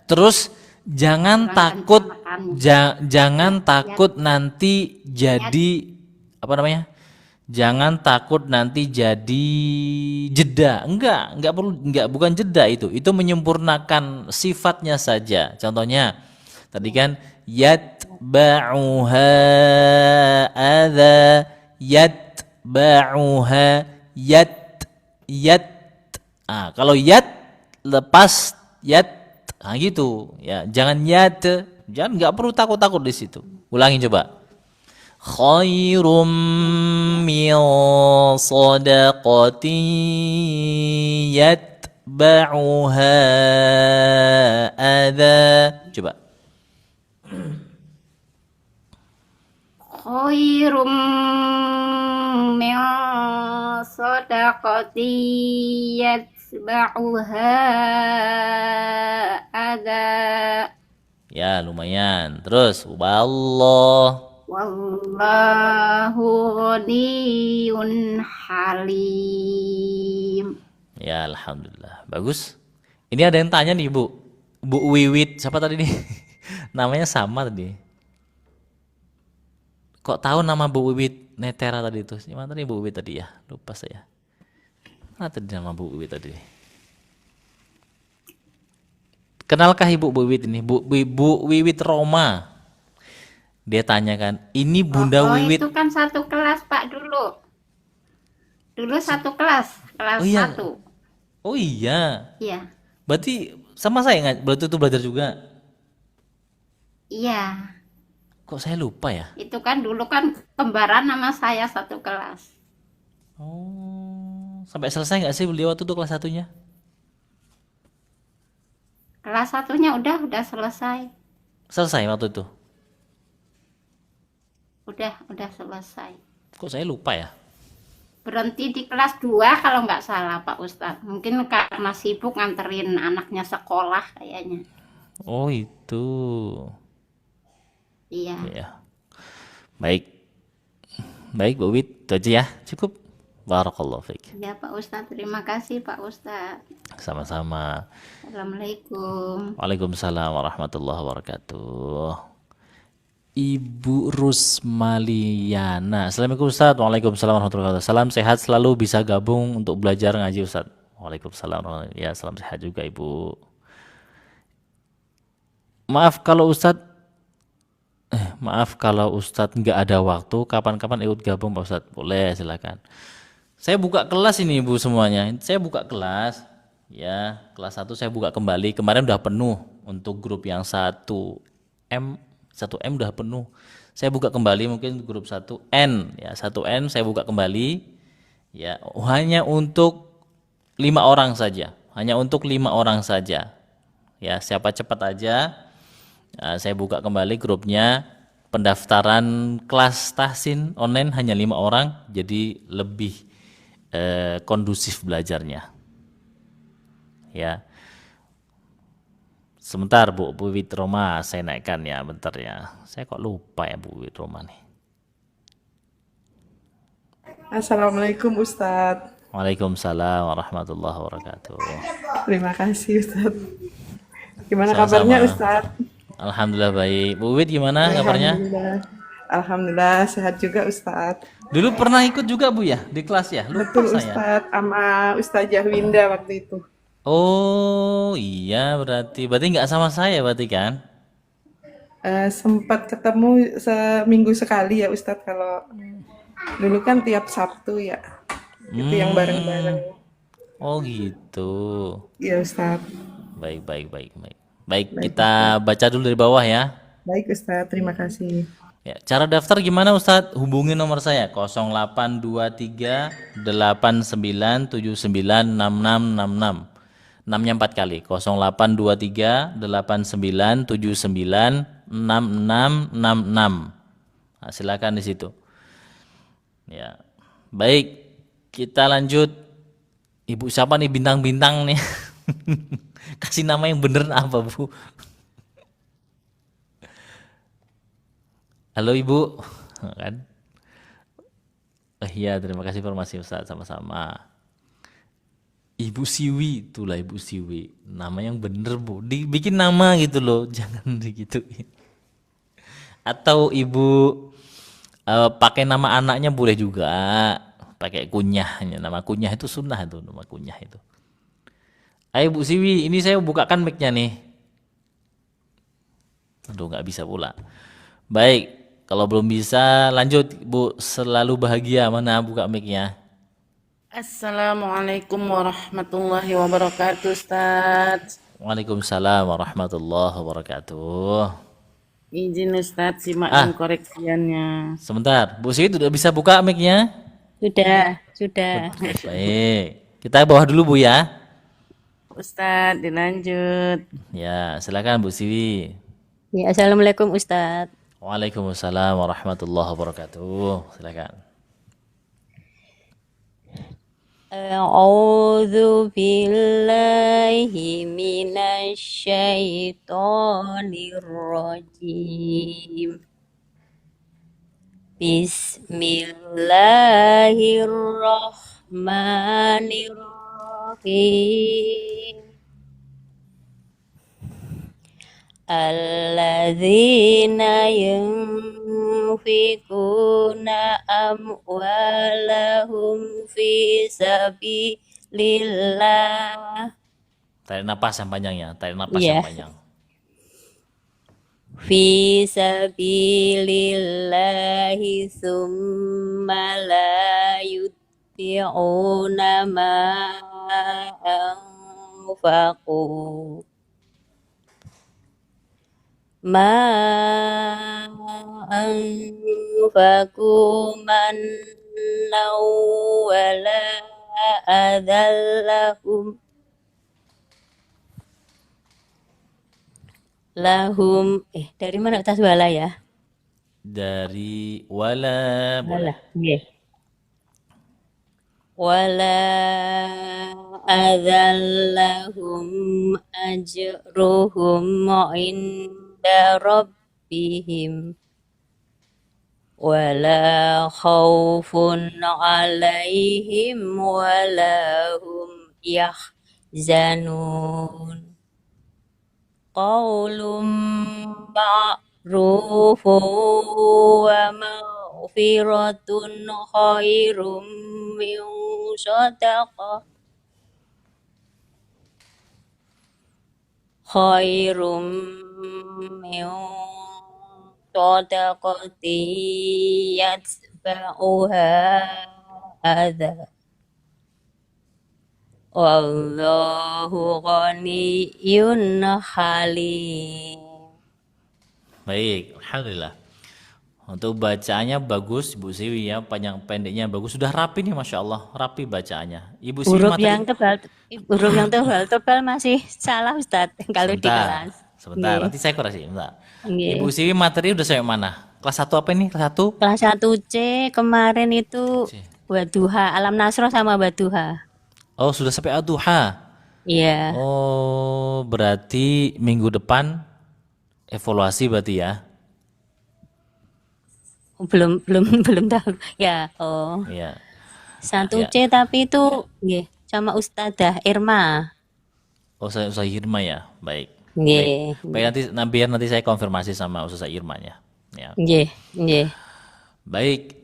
Terus jangan takut, jangan takut nanti jadi apa namanya? Jangan takut nanti jadi jeda. Enggak perlu, bukan jeda itu. Itu menyempurnakan sifatnya saja. Contohnya tadi kan yatba'uha adza, yatba'uha kalau yat lepas yat, gitu ya. Jangan yat, nggak perlu takut di situ. Ulangin coba. Khairum min sadaqatin yatba'uha adza. Coba. Khairum min sadaqatin yatba'uha adha. Ya, lumayan. Terus wallahu ghaniyun halim. Ya, alhamdulillah. Bagus. Ini ada yang tanya nih, Bu. Bu Wiwit, siapa tadi nih? Namanya sama tadi. Kok tahu nama Bu Wiwit Netera tadi itu? Gimana tadi Bu Wiwit tadi ya? Lupa saya. Mana tadi nama Bu Wiwit tadi? Kenalkah Ibu Bu Wiwit ini? Bu Wiwit Roma. Dia tanyakan, ini Bunda Wiwit. Itu kan satu kelas Pak dulu. Dulu satu kelas, kelas Oh iya. 1. Oh iya. Iya. Berarti Sama saya nggak? Berarti itu belajar juga. Iya, Kok saya lupa ya? itu kan dulu kan kembaran sama saya satu kelas. Oh, sampai selesai nggak sih beliau waktu itu kelas satunya? Kelas satunya udah selesai. Selesai waktu itu. Udah selesai. Kok saya lupa ya? Berhenti di kelas 2 kalau nggak salah Pak Ustadz. Mungkin karena sibuk nganterin anaknya sekolah kayaknya. Oh itu. Iya. Ya. Baik. Baik Bu Wit, itu aja ya. Cukup. Barakallahu fiik. Ya Pak Ustadz, terima kasih Pak Ustadz. Sama-sama. Assalamualaikum. Waalaikumsalam warahmatullahi wabarakatuh. Ibu Rusmaliana. Assalamualaikum Ustaz. Waalaikumsalam warahmatullahi wabarakatuh. Salam sehat selalu, bisa gabung untuk belajar ngaji Ustaz. Waalaikumsalam warahmatullahi wabarakatuh. Ya, salam sehat juga Ibu. Maaf kalau Ustadz nggak ada waktu, kapan-kapan ikut gabung Pak Ustadz. Boleh, silakan. Saya buka kelas ini Ibu semuanya. Saya buka kelas. Ya, kelas 1 saya buka kembali. Kemarin udah penuh untuk grup yang 1M. 1M udah penuh. Saya buka kembali mungkin grup 1N. Ya, 1N saya buka kembali. Ya, hanya untuk 5 orang saja. Hanya untuk 5 orang saja. Ya, siapa cepat aja. Nah, saya buka kembali grupnya. Pendaftaran kelas tahsin online hanya 5 orang, jadi lebih kondusif belajarnya. Ya. Sebentar Bu Wit Roma, saya naikkan ya, bentar ya. Saya kok lupa ya Bu Wit Roma nih. Assalamualaikum Ustadz. Waalaikumsalam warahmatullahi wabarakatuh. Terima kasih Ustadz. Gimana Sama-sama. kabarnya Ustadz? Alhamdulillah baik. Bu Wit gimana kabarnya? Alhamdulillah sehat juga Ustadz. Dulu pernah ikut juga Bu ya di kelas ya? Lupa Betul saya. Ustadz, sama Ustazah Winda waktu itu. Oh iya berarti nggak sama saya berarti kan? Sempat ketemu seminggu sekali ya Ustadz, kalau dulu kan tiap Sabtu ya. Itu yang bareng-bareng. Oh gitu. Iya Ustadz. Baik. Baik, kita baca dulu dari bawah ya. Baik Ustadz, terima kasih. Ya, cara daftar gimana Ustadz? Hubungi nomor saya 0823 8979 6666. 6-nya 4 kali. 0823 8979 6666. Nah, silakan di situ. Ya. Baik, kita lanjut. Ibu siapa nih bintang-bintang nih? Kasih nama yang bener apa Bu? Halo Ibu, kan? Iya, terima kasih informasi Ustaz, sama-sama. Ibu Siwi, itulah Ibu Siwi. Nama yang bener Bu, dibikin nama gitu loh, jangan digituin. Atau Ibu pakai nama anaknya boleh juga, pakai kunyahnya. Nama kunyah itu sunnah itu, nama kunyah itu. Ayo Bu Siwi, ini saya bukakan mic-nya nih. Aduh, nggak bisa pula. Baik. Kalau belum bisa, lanjut Bu. Selalu bahagia. Mana buka mic-nya? Assalamualaikum warahmatullahi wabarakatuh, Ustaz. Waalaikumsalam warahmatullahi wabarakatuh. Izin Ustaz, simak koreksiannya. Sebentar, Bu Siti sudah bisa buka mic-nya? Sudah. Baik. Kita bawah dulu Bu ya. Ustaz, dilanjut. Ya, silakan Bu Siwi. Ya, Assalamualaikum Ustadz. Waalaikumsalam warahmatullahi wabarakatuh. Silakan. A'udzu billahi minasy syaithanir rajim. Bismillahirrahmanirrahim. Alladzina yunfikuna amwalahum fi sabilillah. Tarik napas yang panjang ya, tarik napas Iya. yang panjang. Fi sabilillahi summa la yutbi'una ma anfaqu ma anfaku mannaw wala adallahum lahum dari mana tas wala ya? Dari wala boleh. Wala. Nggih. Wala adallahum ajruhum inda rabbihim wala khaufun alaihim wala hum yahzanun qaulum ma'rufun wa maghfiratun khairum min sadaqah khairum min sadaqati yatba'uha adha wallahu ghaniyyun halim. Baik, alhamdulillah. Untuk bacaannya bagus, Ibu Siwi ya, panjang pendeknya bagus, sudah rapi nih, masya Allah, rapi bacaannya. Ibu Siwi Huruf yang tebal masih salah Ustadz kalau di sebentar, kelas. sebentar, Nggih. nanti saya koreksi, sebentar. Nggih. Ibu Siwi materi udah sampai mana? Kelas 1 apa ini? Kelas 1? Kelas 1C kemarin itu Wadduha, Alam Nasroh sama Wadduha. Oh, sudah sampai Ad-Duha. Iya. Oh, berarti minggu depan evaluasi berarti ya? Belum tahu. Ya, oh. Iya. 1C tapi itu nggih sama Ustadzah Irma. Oh, saya Ustazah Irma ya. Baik. Nggih. Baik, biar nanti saya konfirmasi sama Ustazah Irma ya. Ya. Nggih, nggih. Baik,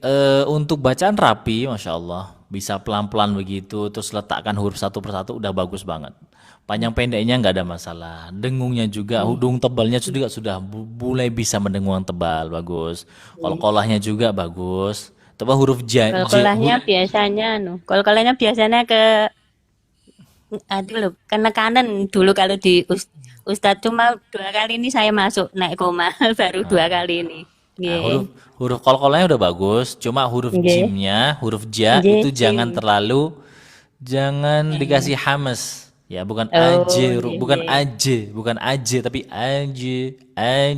untuk bacaan rapi, masya Allah, bisa pelan-pelan begitu, terus letakkan huruf satu persatu, udah bagus banget. Panjang pendeknya nggak ada masalah. Dengungnya juga, hudung tebalnya juga sudah mulai bisa mendengung yang tebal, bagus. Kolkolahnya juga bagus. Coba huruf Kolkolahnya biasanya ke aduh loh, kanan dulu kalau di Ustadz cuma 2 kali ini saya masuk naik koma baru 2 kali ini. Nah, Nggih. huruf kolkolahnya udah bagus, cuma huruf Nggih. jimnya, huruf ja Nggih, itu jangan jim. jangan dikasih hamas. Ya, bukan Oh, aje, nggih, bukan aje, tapi aje,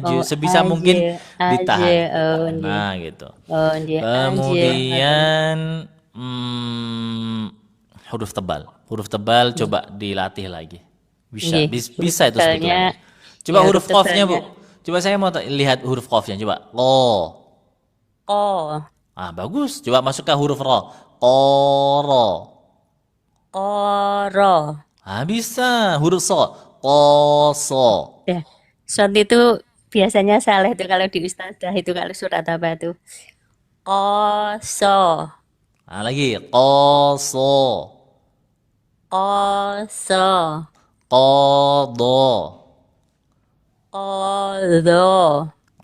Oh, sebisa aje, mungkin ditahan. aje, oh, nggih. Nah, gitu. Oh, nggih, aje. Kemudian huruf tebal coba dilatih lagi. Bisa, Nggih, bisa itu tebalnya, sebetulnya. Coba ya, huruf qafnya, Bu. tebalnya. Coba saya mau lihat huruf qafnya, coba. Ko. Ko, Ah, bagus. Coba masuk ke huruf ro. Qoro. koro. Ah, bisa. Huruf so. Qoso. Ya, short itu biasanya salah itu kalau di Ustadzah itu kalau surat apa itu. Koso, Ah, lagi. Qoso. koso, Qodo. kodo.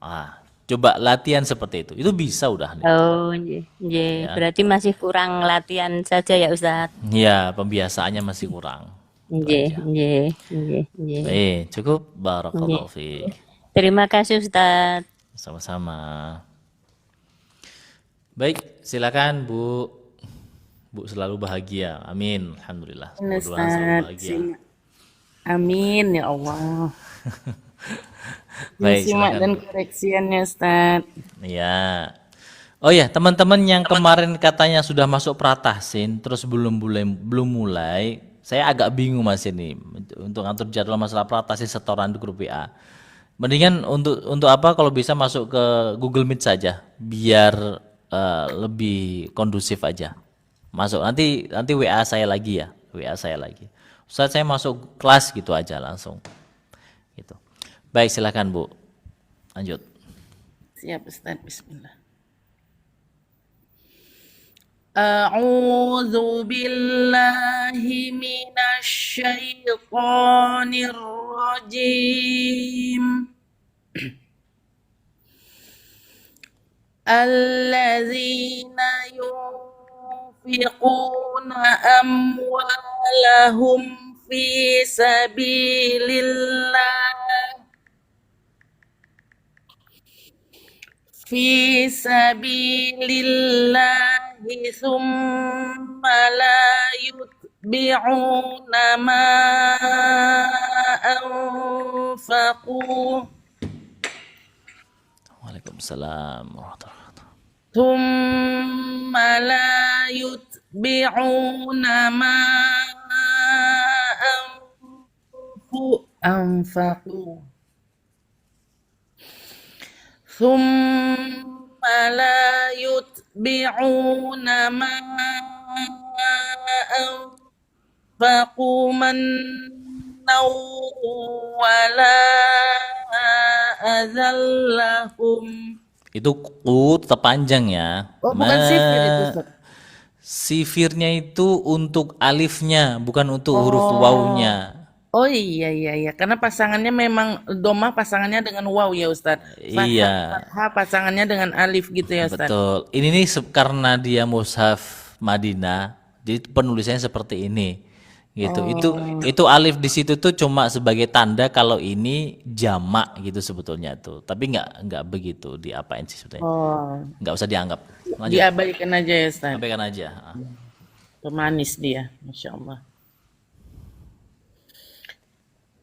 Ah, coba latihan seperti itu. Itu bisa udah. Oh, nggih, nggih. Ya. Berarti masih kurang latihan saja ya Ustadz. Ya, pembiasaannya masih kurang. Nggih, nggih, nggih, nggih. Baik, cukup. Barakallahu fiik. Terima kasih Ustadz. Sama-sama. Baik, silakan Bu. Bu selalu bahagia. Amin. Alhamdulillah. Mudah-mudahan selalu Ustaz, bahagia. amin ya Allah. Baik, Simak silakan, dan Bu. koreksiannya Ustaz. Ya. Oh ya, teman-teman yang kemarin katanya sudah masuk Pratahsin terus belum mulai, saya agak bingung Mas ini untuk ngatur jadwal masalah Pratahsin setoran di grup WA. Mendingan untuk apa kalau bisa masuk ke Google Meet saja biar lebih kondusif aja. Masuk nanti WA saya lagi ya, WA saya lagi. Ustaz saya masuk kelas gitu aja langsung. Gitu. Baik, silakan Bu. Lanjut. Siap Ustaz, bismillah. A'udzu billahi minasy syaithanir rajim. Alladzina yunfiquna amwalahum fi sabilillah fi sabilillahi thumma la yutbi'una ma anfaqu Waalaikumsalam warahmatullahi wabarakatuh. thumma la yutbi'una ma anfaqu thumma la yutbi'una ma anfaqu mannaw wala adallahum. Itu ku tetap panjang ya. Oh, bukan sifir itu, Ustaz. Sifirnya itu untuk alifnya, bukan untuk huruf wawunya. Oh iya, karena pasangannya memang domah pasangannya dengan waw ya Ustadz. Iya. Fathah pasangannya dengan alif gitu ya Ustadz. Betul. Ini nih karena dia mushaf Madinah, jadi penulisannya seperti ini. Gitu. Itu alif di situ tuh cuma sebagai tanda kalau ini jamak gitu sebetulnya tuh. Tapi nggak begitu diapain sih sebetulnya. Nggak usah dianggap. Lanjut. Diabaikan aja ya Ustadz. Abaikan aja. Pemanis dia, Masya Allah.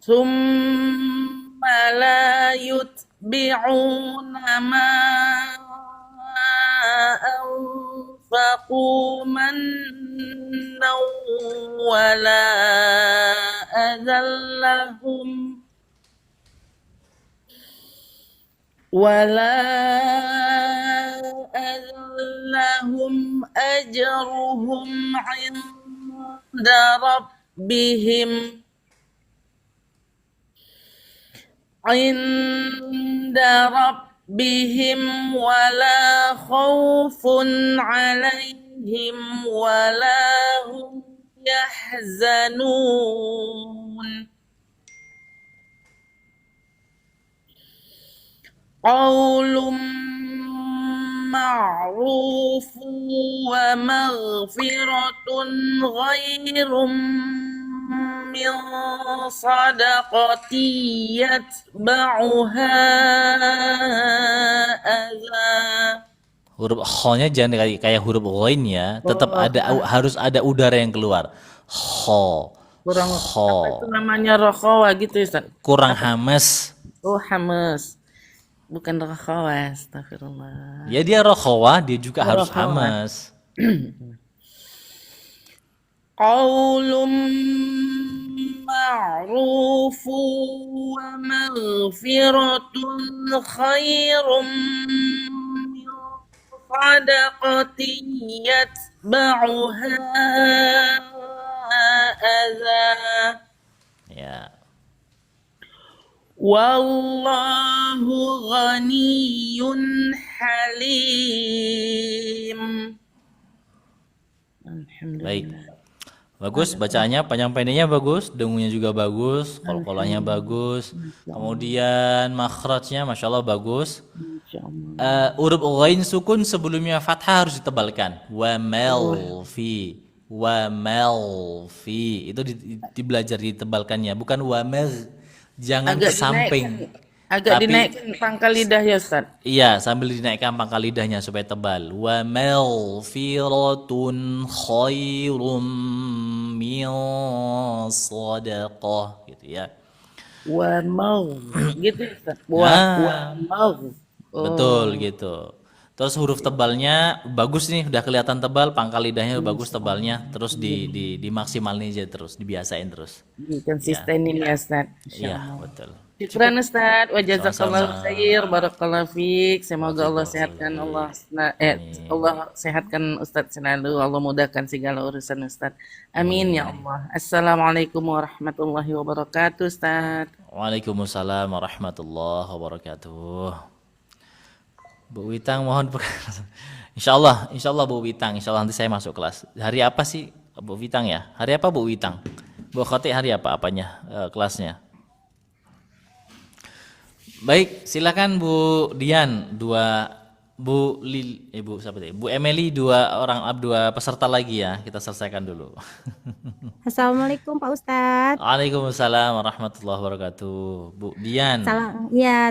Thumma la yutbi'una ma anfaqu mannaw wala adallahum ajruhum 'inda rabbihim wala khawfun 'alaihim wala hum yahzanun. Qaulun ma'rufun wa maghfiratun ghairum min sadaqati yatba'uha adza. Huruf kho-nya jangan kayak huruf ghain ya, tetap harus ada udara yang keluar. Kho. Kurang Kho. apa itu namanya rokhawa gitu Ustaz? Kurang hamas. Oh, hamas. Bukan rokhawa, astagfirullah. Ya dia rokhawa, dia juga harus Rokhawa. hamas. Qaulun ma'rufun wa maghfiratun khairum min sadaqatin yatba'uha adza. Ya. Wallahu ghaniyyun halim. Baik. Bagus bacaannya, panjang pendeknya bagus, dengungnya juga bagus, kol-kolannya bagus. Kemudian makhrajnya Masya Allah bagus. Huruf ghain sukun sebelumnya fathah harus ditebalkan. Wa mal fi. Itu dibelajar ditebalkannya, bukan wa mal. Jangan ke samping. Agak Tapi- dinaikkan pangkal lidah ya Ustaz. Iya, sambil dinaikkan pangkal lidahnya supaya tebal. Wa maghfiratun khairum min shadaqah gitu ya. Wa mau gitu Ustaz. Ah. Mau. Betul gitu. Terus huruf tebalnya bagus nih, udah kelihatan tebal, pangkal lidahnya bagus tebalnya. Terus dimaksimalin aja terus, dibiasain terus. Konsisten ini ya Ustaz. Iya, betul. Syukran Ustaz, wa jazakallahu Sama-sama. khair, barakallahu fiik. Semoga Allah sehatkan Allah sehatkan Ustaz selalu. Allah mudahkan segala urusan Ustaz. Amin ya Allah. Assalamualaikum warahmatullahi wabarakatuh Ustaz. Waalaikumsalam warahmatullahi wabarakatuh. Bu Witang mohon Insya Allah Bu Witang, Insya Allah nanti saya masuk kelas. Hari apa sih Bu Witang ya? Hari apa Bu Witang? Bu Khati hari apa apanya kelasnya? Baik, silakan Bu Dian, dua Bu siapa tadi? Bu Emily, dua peserta lagi ya. Kita selesaikan dulu. Assalamualaikum Pak Ustadz. Waalaikumsalam warahmatullahi wabarakatuh. Bu Dian.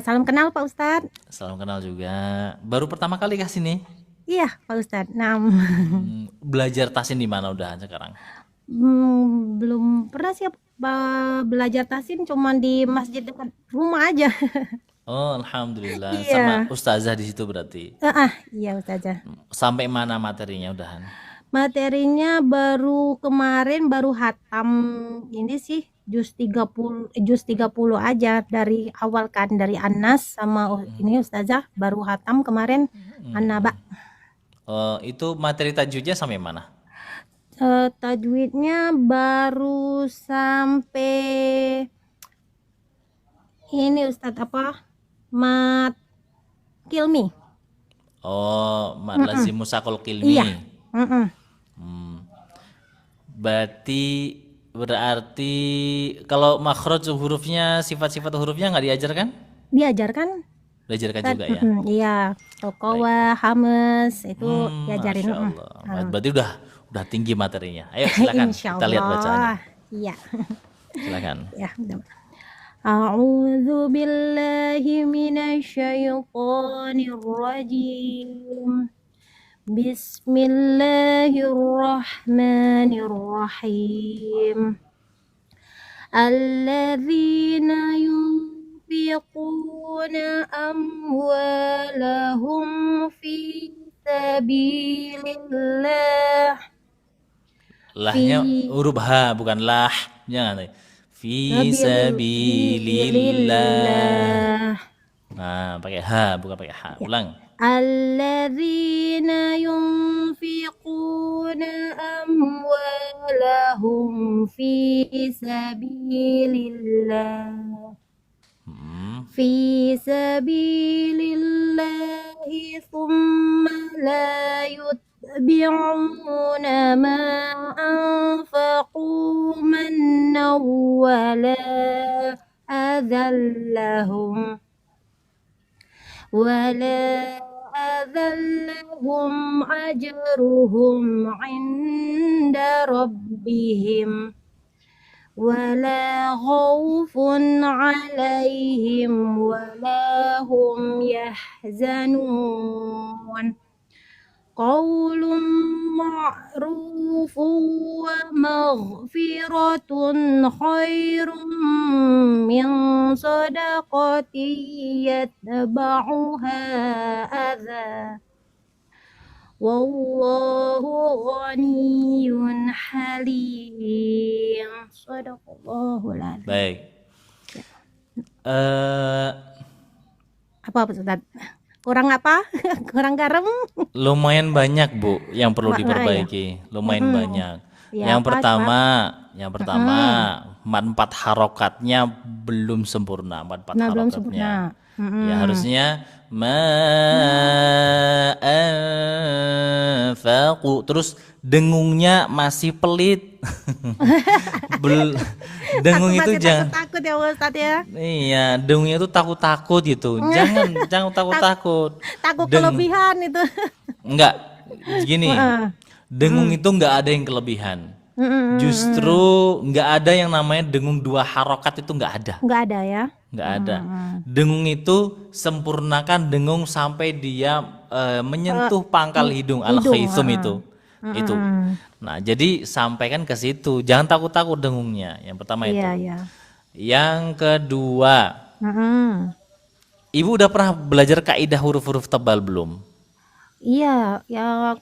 Salam kenal Pak Ustadz. Salam kenal juga. Baru pertama kali ke sini? Iya Pak Ustadz. Belajar tasin di mana udahan sekarang? Belum pernah sih belajar tasin, cuman di masjid dekat rumah aja. Oh, alhamdulillah. Iya. Sama ustazah di situ berarti. Iya Ustazah. Sampai mana materinya udahan? Materinya baru kemarin baru hatam ini sih juz 30 aja dari awal kan, dari Anas sama ini Ustazah baru hatam kemarin An-Naba. Itu materi tajwidnya sampai mana? Tajwidnya baru sampai ini Ustadz mat kilmi. Mat lazim musakol kilmi. Iya. Berarti kalau makhraj hurufnya, sifat-sifat hurufnya nggak diajarkan? Diajarkan. Diajarkan juga ya? Iya, tokowa, hames itu diajarin. Masya Allah. Berarti udah tinggi materinya. Ayo silakan kita lihat bacaannya. Iya. Silakan. Ya, A'udzu billahi minasyaitonir rajim. Bismillahirrahmanirrahim. Alladzina yunfiquna amwalahum fi sabilillah. Lahnya huruf H bukan lah. Jangan. Fi sabilillah. Nah, pakai H bukan pakai H. Ulang. Alladzina yunfiquna amwalahum fi sabilillah. Fi sabilillahi thumma la yutbi'una ma anfaqu manna wala adallahum ajruhum 'inda rabbihim wala khaufun 'alaihim wala hum yahzanun. Qaulun ma'rufun wa maghfiratun khairum min sadaqatin yatba'uha adha. Wallahu ghaniyyun halim. Shadaqallahul adzim. Baik. Apa Ustaz? Kurang apa? Kurang garam? Lumayan banyak Bu yang perlu Makna, diperbaiki. Lumayan banyak. Ya, yang pertama, mat 4 harokatnya belum sempurna. Mat 4 belum harokatnya. sempurna. Ya harusnya anfaqu. Terus dengungnya masih pelit. Dengung itu jangan takut ya Ustaz ya. Iya, dengungnya itu takut-takut gitu. Jangan takut-takut. Takut kelebihan itu. Enggak. Gini. Dengung itu enggak ada yang kelebihan. Justru enggak ada yang namanya dengung 2 harokat itu enggak ada. Enggak ada ya. Enggak ada. Dengung itu sempurnakan dengung sampai dia menyentuh pangkal hidung al-khaythum itu. Itu. Nah, jadi sampaikan ke situ. Jangan takut-takut dengungnya. Yang pertama itu. Iya. Yang kedua, Ibu udah pernah belajar kaidah huruf-huruf tebal belum? Iya, ya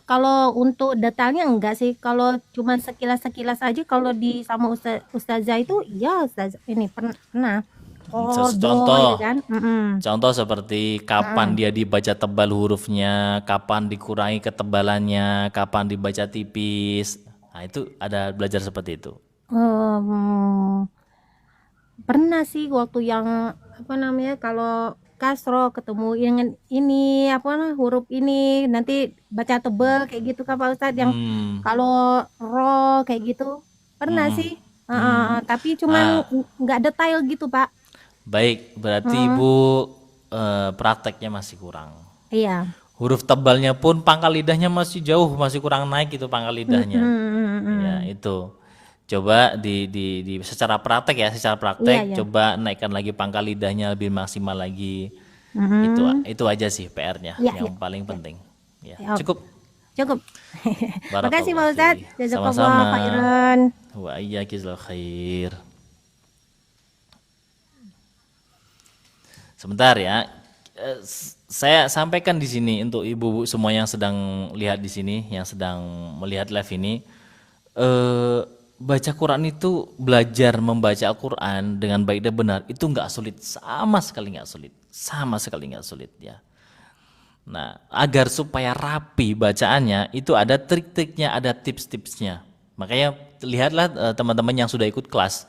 kalau untuk detailnya enggak sih. Kalau cuma sekilas-sekilas aja kalau di sama ustazah itu ya ustazah ini pernah. Contoh, kan? Contoh seperti kapan dia dibaca tebal hurufnya, kapan dikurangi ketebalannya, kapan dibaca tipis. Nah, itu ada belajar seperti itu. Pernah sih waktu yang kalau kasro ketemu dengan ini huruf ini nanti baca tebal kayak gitu kan Pak Ustadz, yang kalau ro kayak gitu pernah sih. Tapi cuma nggak detail gitu Pak. Baik, berarti Ibu prakteknya masih kurang. Iya. Huruf tebalnya pun pangkal lidahnya masih jauh, masih kurang naik itu pangkal lidahnya. Ya, itu. Coba di secara praktek ya, secara praktek Iya, iya. coba naikkan lagi pangkal lidahnya lebih maksimal lagi. Itu aja sih PR-nya Iya, yang paling penting. Ya, Ya, cukup. Cukup. Makasih Pak Barakallahu Ustadz. fiik. Jazakallah Sama-sama. khairan. Wa iyyakizal khair. Sebentar ya. Saya sampaikan di sini untuk ibu-ibu semua yang sedang lihat di sini, yang sedang melihat live ini, baca Quran itu, belajar membaca Al-Quran dengan baik dan benar itu nggak sulit, sama sekali nggak sulit ya. Nah, agar supaya rapi bacaannya itu ada trik-triknya, ada tips-tipsnya. Makanya lihatlah teman-teman yang sudah ikut kelas.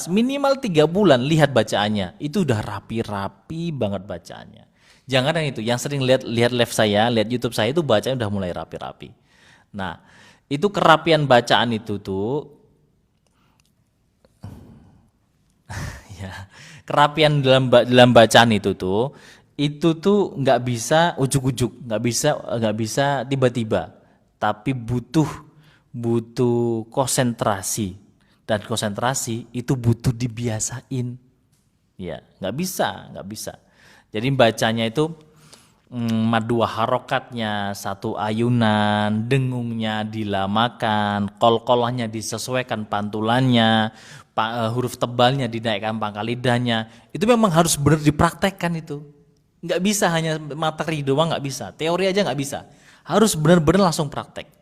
Minimal 3 bulan lihat bacaannya. Itu udah rapi-rapi banget bacaannya. Jangan yang itu, yang sering lihat live saya, lihat YouTube saya itu bacanya udah mulai rapi-rapi. Nah, itu kerapian bacaan itu tuh ya, kerapian dalam bacaan itu tuh nggak bisa ujuk-ujuk, nggak bisa tiba-tiba, tapi butuh konsentrasi, dan konsentrasi itu butuh dibiasain, ya nggak bisa. Jadi bacanya itu madu harokatnya satu ayunan, dengungnya dilamakan, kol-kolahnya disesuaikan pantulannya, huruf tebalnya dinaikkan pangkal lidahnya. Itu memang harus benar dipraktekkan itu. Nggak bisa hanya materi doang, nggak bisa. Teori aja nggak bisa. Harus benar-benar langsung praktek.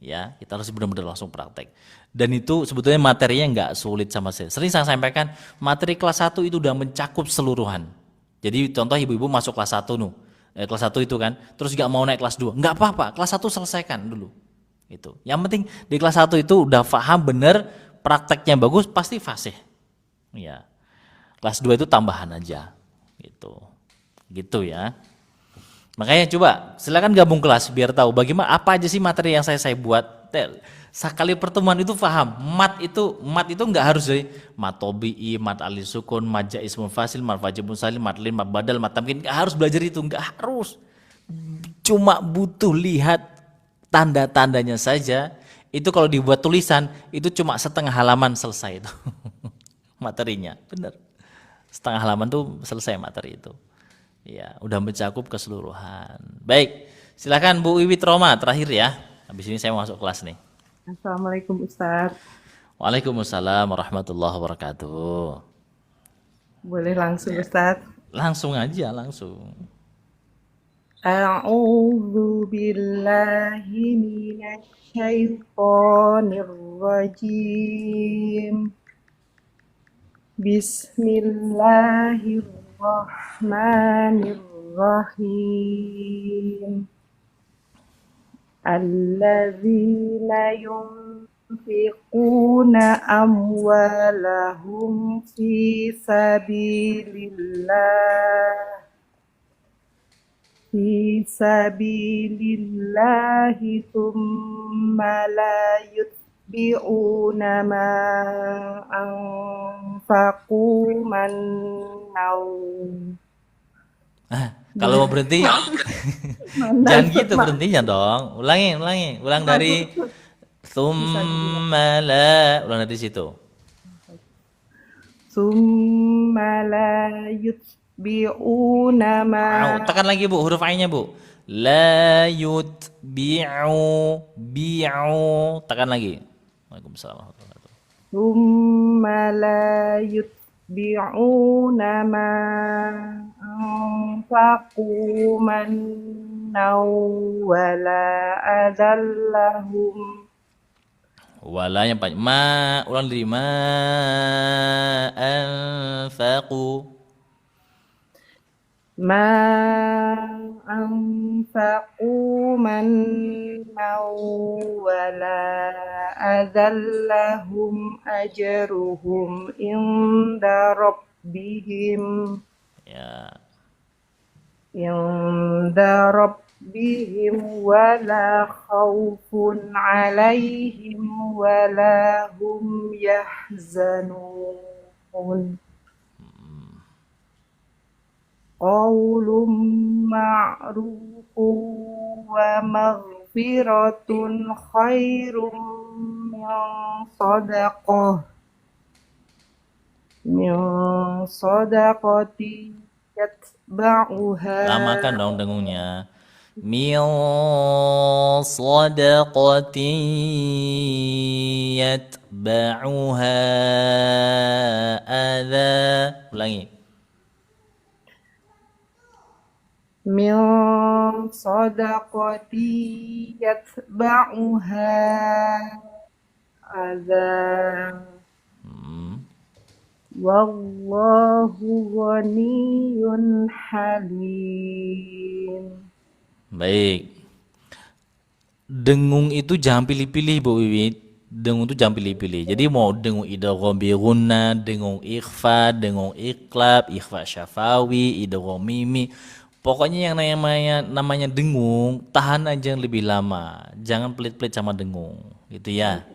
Ya, kita harus benar-benar langsung praktek. Dan itu sebetulnya materinya nggak sulit sama sekali. Sering saya sampaikan, materi kelas 1 itu udah mencakup seluruhan. Jadi contoh ibu-ibu masuk kelas 1 kelas 1 itu kan, terus nggak mau naik kelas 2, nggak apa-apa, kelas 1 selesaikan dulu. Itu. Yang penting di kelas 1 itu udah paham bener, prakteknya bagus, pasti fasih. Ya. Kelas 2 itu tambahan aja. Gitu ya. Makanya coba silakan gabung kelas biar tahu bagaimana apa aja sih materi yang saya buat. Sekali pertemuan itu paham. Mat itu nggak harus dari mat tobi'i, mat alif sukun, mat jaiz munfasil, mat wajib munsalim, mat lin, mat badal, mat tamkin. Nggak harus belajar itu, nggak harus. Cuma butuh lihat tanda-tandanya saja. Itu kalau dibuat tulisan itu cuma setengah halaman selesai itu materinya, bener. Setengah halaman tuh selesai materi itu. Ya, udah mencakup keseluruhan. Baik, silakan Bu Wiwit Roma terakhir ya. Habis ini saya mau masuk kelas nih. Assalamualaikum Ustadz. Waalaikumsalam warahmatullahi wabarakatuh. Boleh langsung Ustadz? Langsung aja, langsung. A'udzu billahi minasy syaithanir rajim. Bismillahirrahmanirrahim. Alladzina yunfiquna amwalahum fi sabilillahi thumma la yutbi'una ma anfaqu mannaw. Kalau mau berhenti jangan gitu berhentinya dong. Ulang dari Summala, ulang dari situ. Summala yutbi'una ma. Tekan lagi Bu, huruf A-nya Bu. La bi'u. Tekan lagi. Waalaikumsalam warahmatullahi wabarakatuh. Summala yutbi'una ma anfaqu mannaw wala adallahum. Wala yang panjang. Ulang dari ma anfaqu. Ma anfaqu mannaw wala adallahum ajruhum inda rabbihim. Ya. Inda rabbihim wala khawfun alaihim wala hum yahzanun. qaulun ma'rufun wa maghfiratun khairum min sadaqah min sadaqati yatba'uha. Lamakan dong dengungnya. Min sadaqatin yatba'uha adha. Ulangi. Min sadaqati yatba'uha adha. Wallahu ghaniyun halim. Baik. Dengung itu jangan pilih-pilih Bu Wiwit. Dengung itu jangan pilih-pilih. Jadi mau dengung idgham bi gunna, dengung ikhfa, dengung iqlab, ikhfa syafawi, idgham mimi. Pokoknya yang namanya dengung, tahan aja yang lebih lama. Jangan pelit-pelit sama dengung. Gitu ya.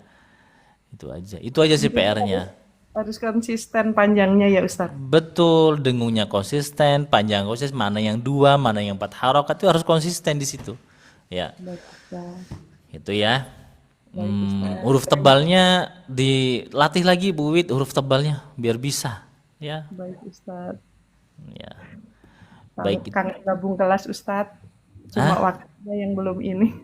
Itu aja. Itu aja sih PR-nya. Harus konsisten panjangnya ya Ustaz. Betul, dengungnya konsisten, panjang konsisten, mana yang 2, mana yang 4 harokat itu harus konsisten di situ. Ya. Baik, Ustaz. Itu ya. Huruf tebalnya dilatih lagi Bu Wit, huruf tebalnya biar bisa, ya. Baik Ustaz. Ya. Baik. Kangen gabung kelas Ustaz. Cuma waktunya yang belum ini.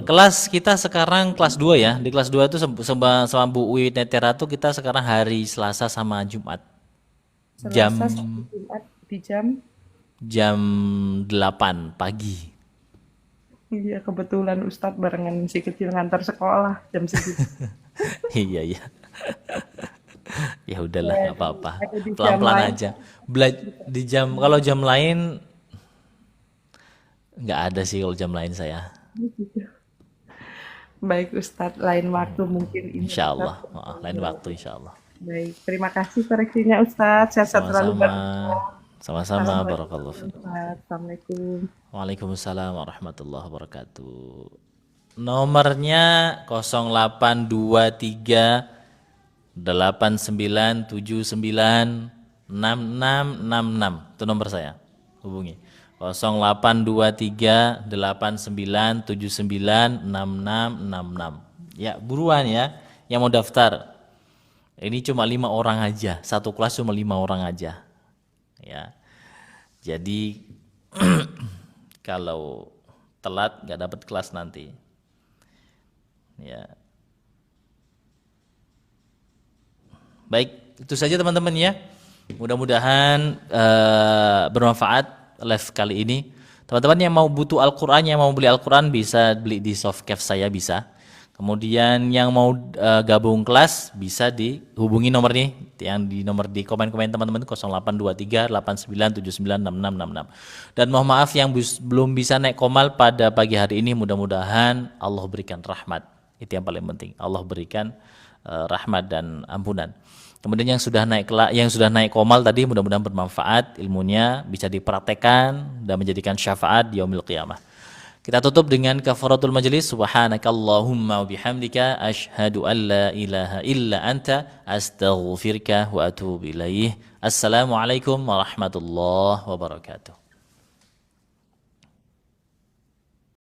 Kelas kita sekarang kelas 2 ya. Di kelas 2 itu sama Bu Wiwit Netera tuh kita sekarang hari Selasa sama Jumat. Selasa sama Jumat di jam 8 pagi. Iya, kebetulan Ustadz barengan si kecil ngantar sekolah jam segitu. Iya. Ya udahlah, nggak apa-apa. Pelan-pelan aja. Di jam, kalau jam lain nggak ada sih kalau jam lain saya. Baik Ustadz, lain waktu mungkin ini. Insya Allah, lain waktu insya Allah. Baik, terima kasih koreksinya Ustadz. Sehat selalu. Sama-sama, barakallahu fiik. Assalamualaikum. Waalaikumsalam warahmatullahi wabarakatuh. Nomornya 0823 8979 6666. Itu nomor saya. Hubungi 0823 8979 6666. Ya, buruan ya yang mau daftar. Ini cuma 5 orang aja. Satu kelas cuma 5 orang aja. Ya. Jadi kalau telat nggak dapat kelas nanti. Ya. Baik, itu saja teman-teman ya. Mudah-mudahan bermanfaat live kali ini. Teman-teman yang mau butuh Al-Quran, yang mau beli Al-Quran bisa beli di Softcafe saya bisa. Kemudian yang mau gabung kelas bisa dihubungi nomor ini, yang di nomor di komen-komen teman-teman 0823 8979 6666. Dan mohon maaf yang belum bisa naik komal pada pagi hari ini, mudah-mudahan Allah berikan rahmat. Itu yang paling penting. Allah berikan rahmat dan ampunan. Kemudian yang sudah naik komal tadi mudah-mudahan bermanfaat, ilmunya bisa dipraktekkan dan menjadikan syafaat di yaumil qiyamah. Kita tutup dengan kafaratul majlis. Subhanakallahumma wa bihamdika asyhadu an la ilaha illa anta astaghfiruka wa atubu ilaih. Assalamualaikum warahmatullahi wabarakatuh.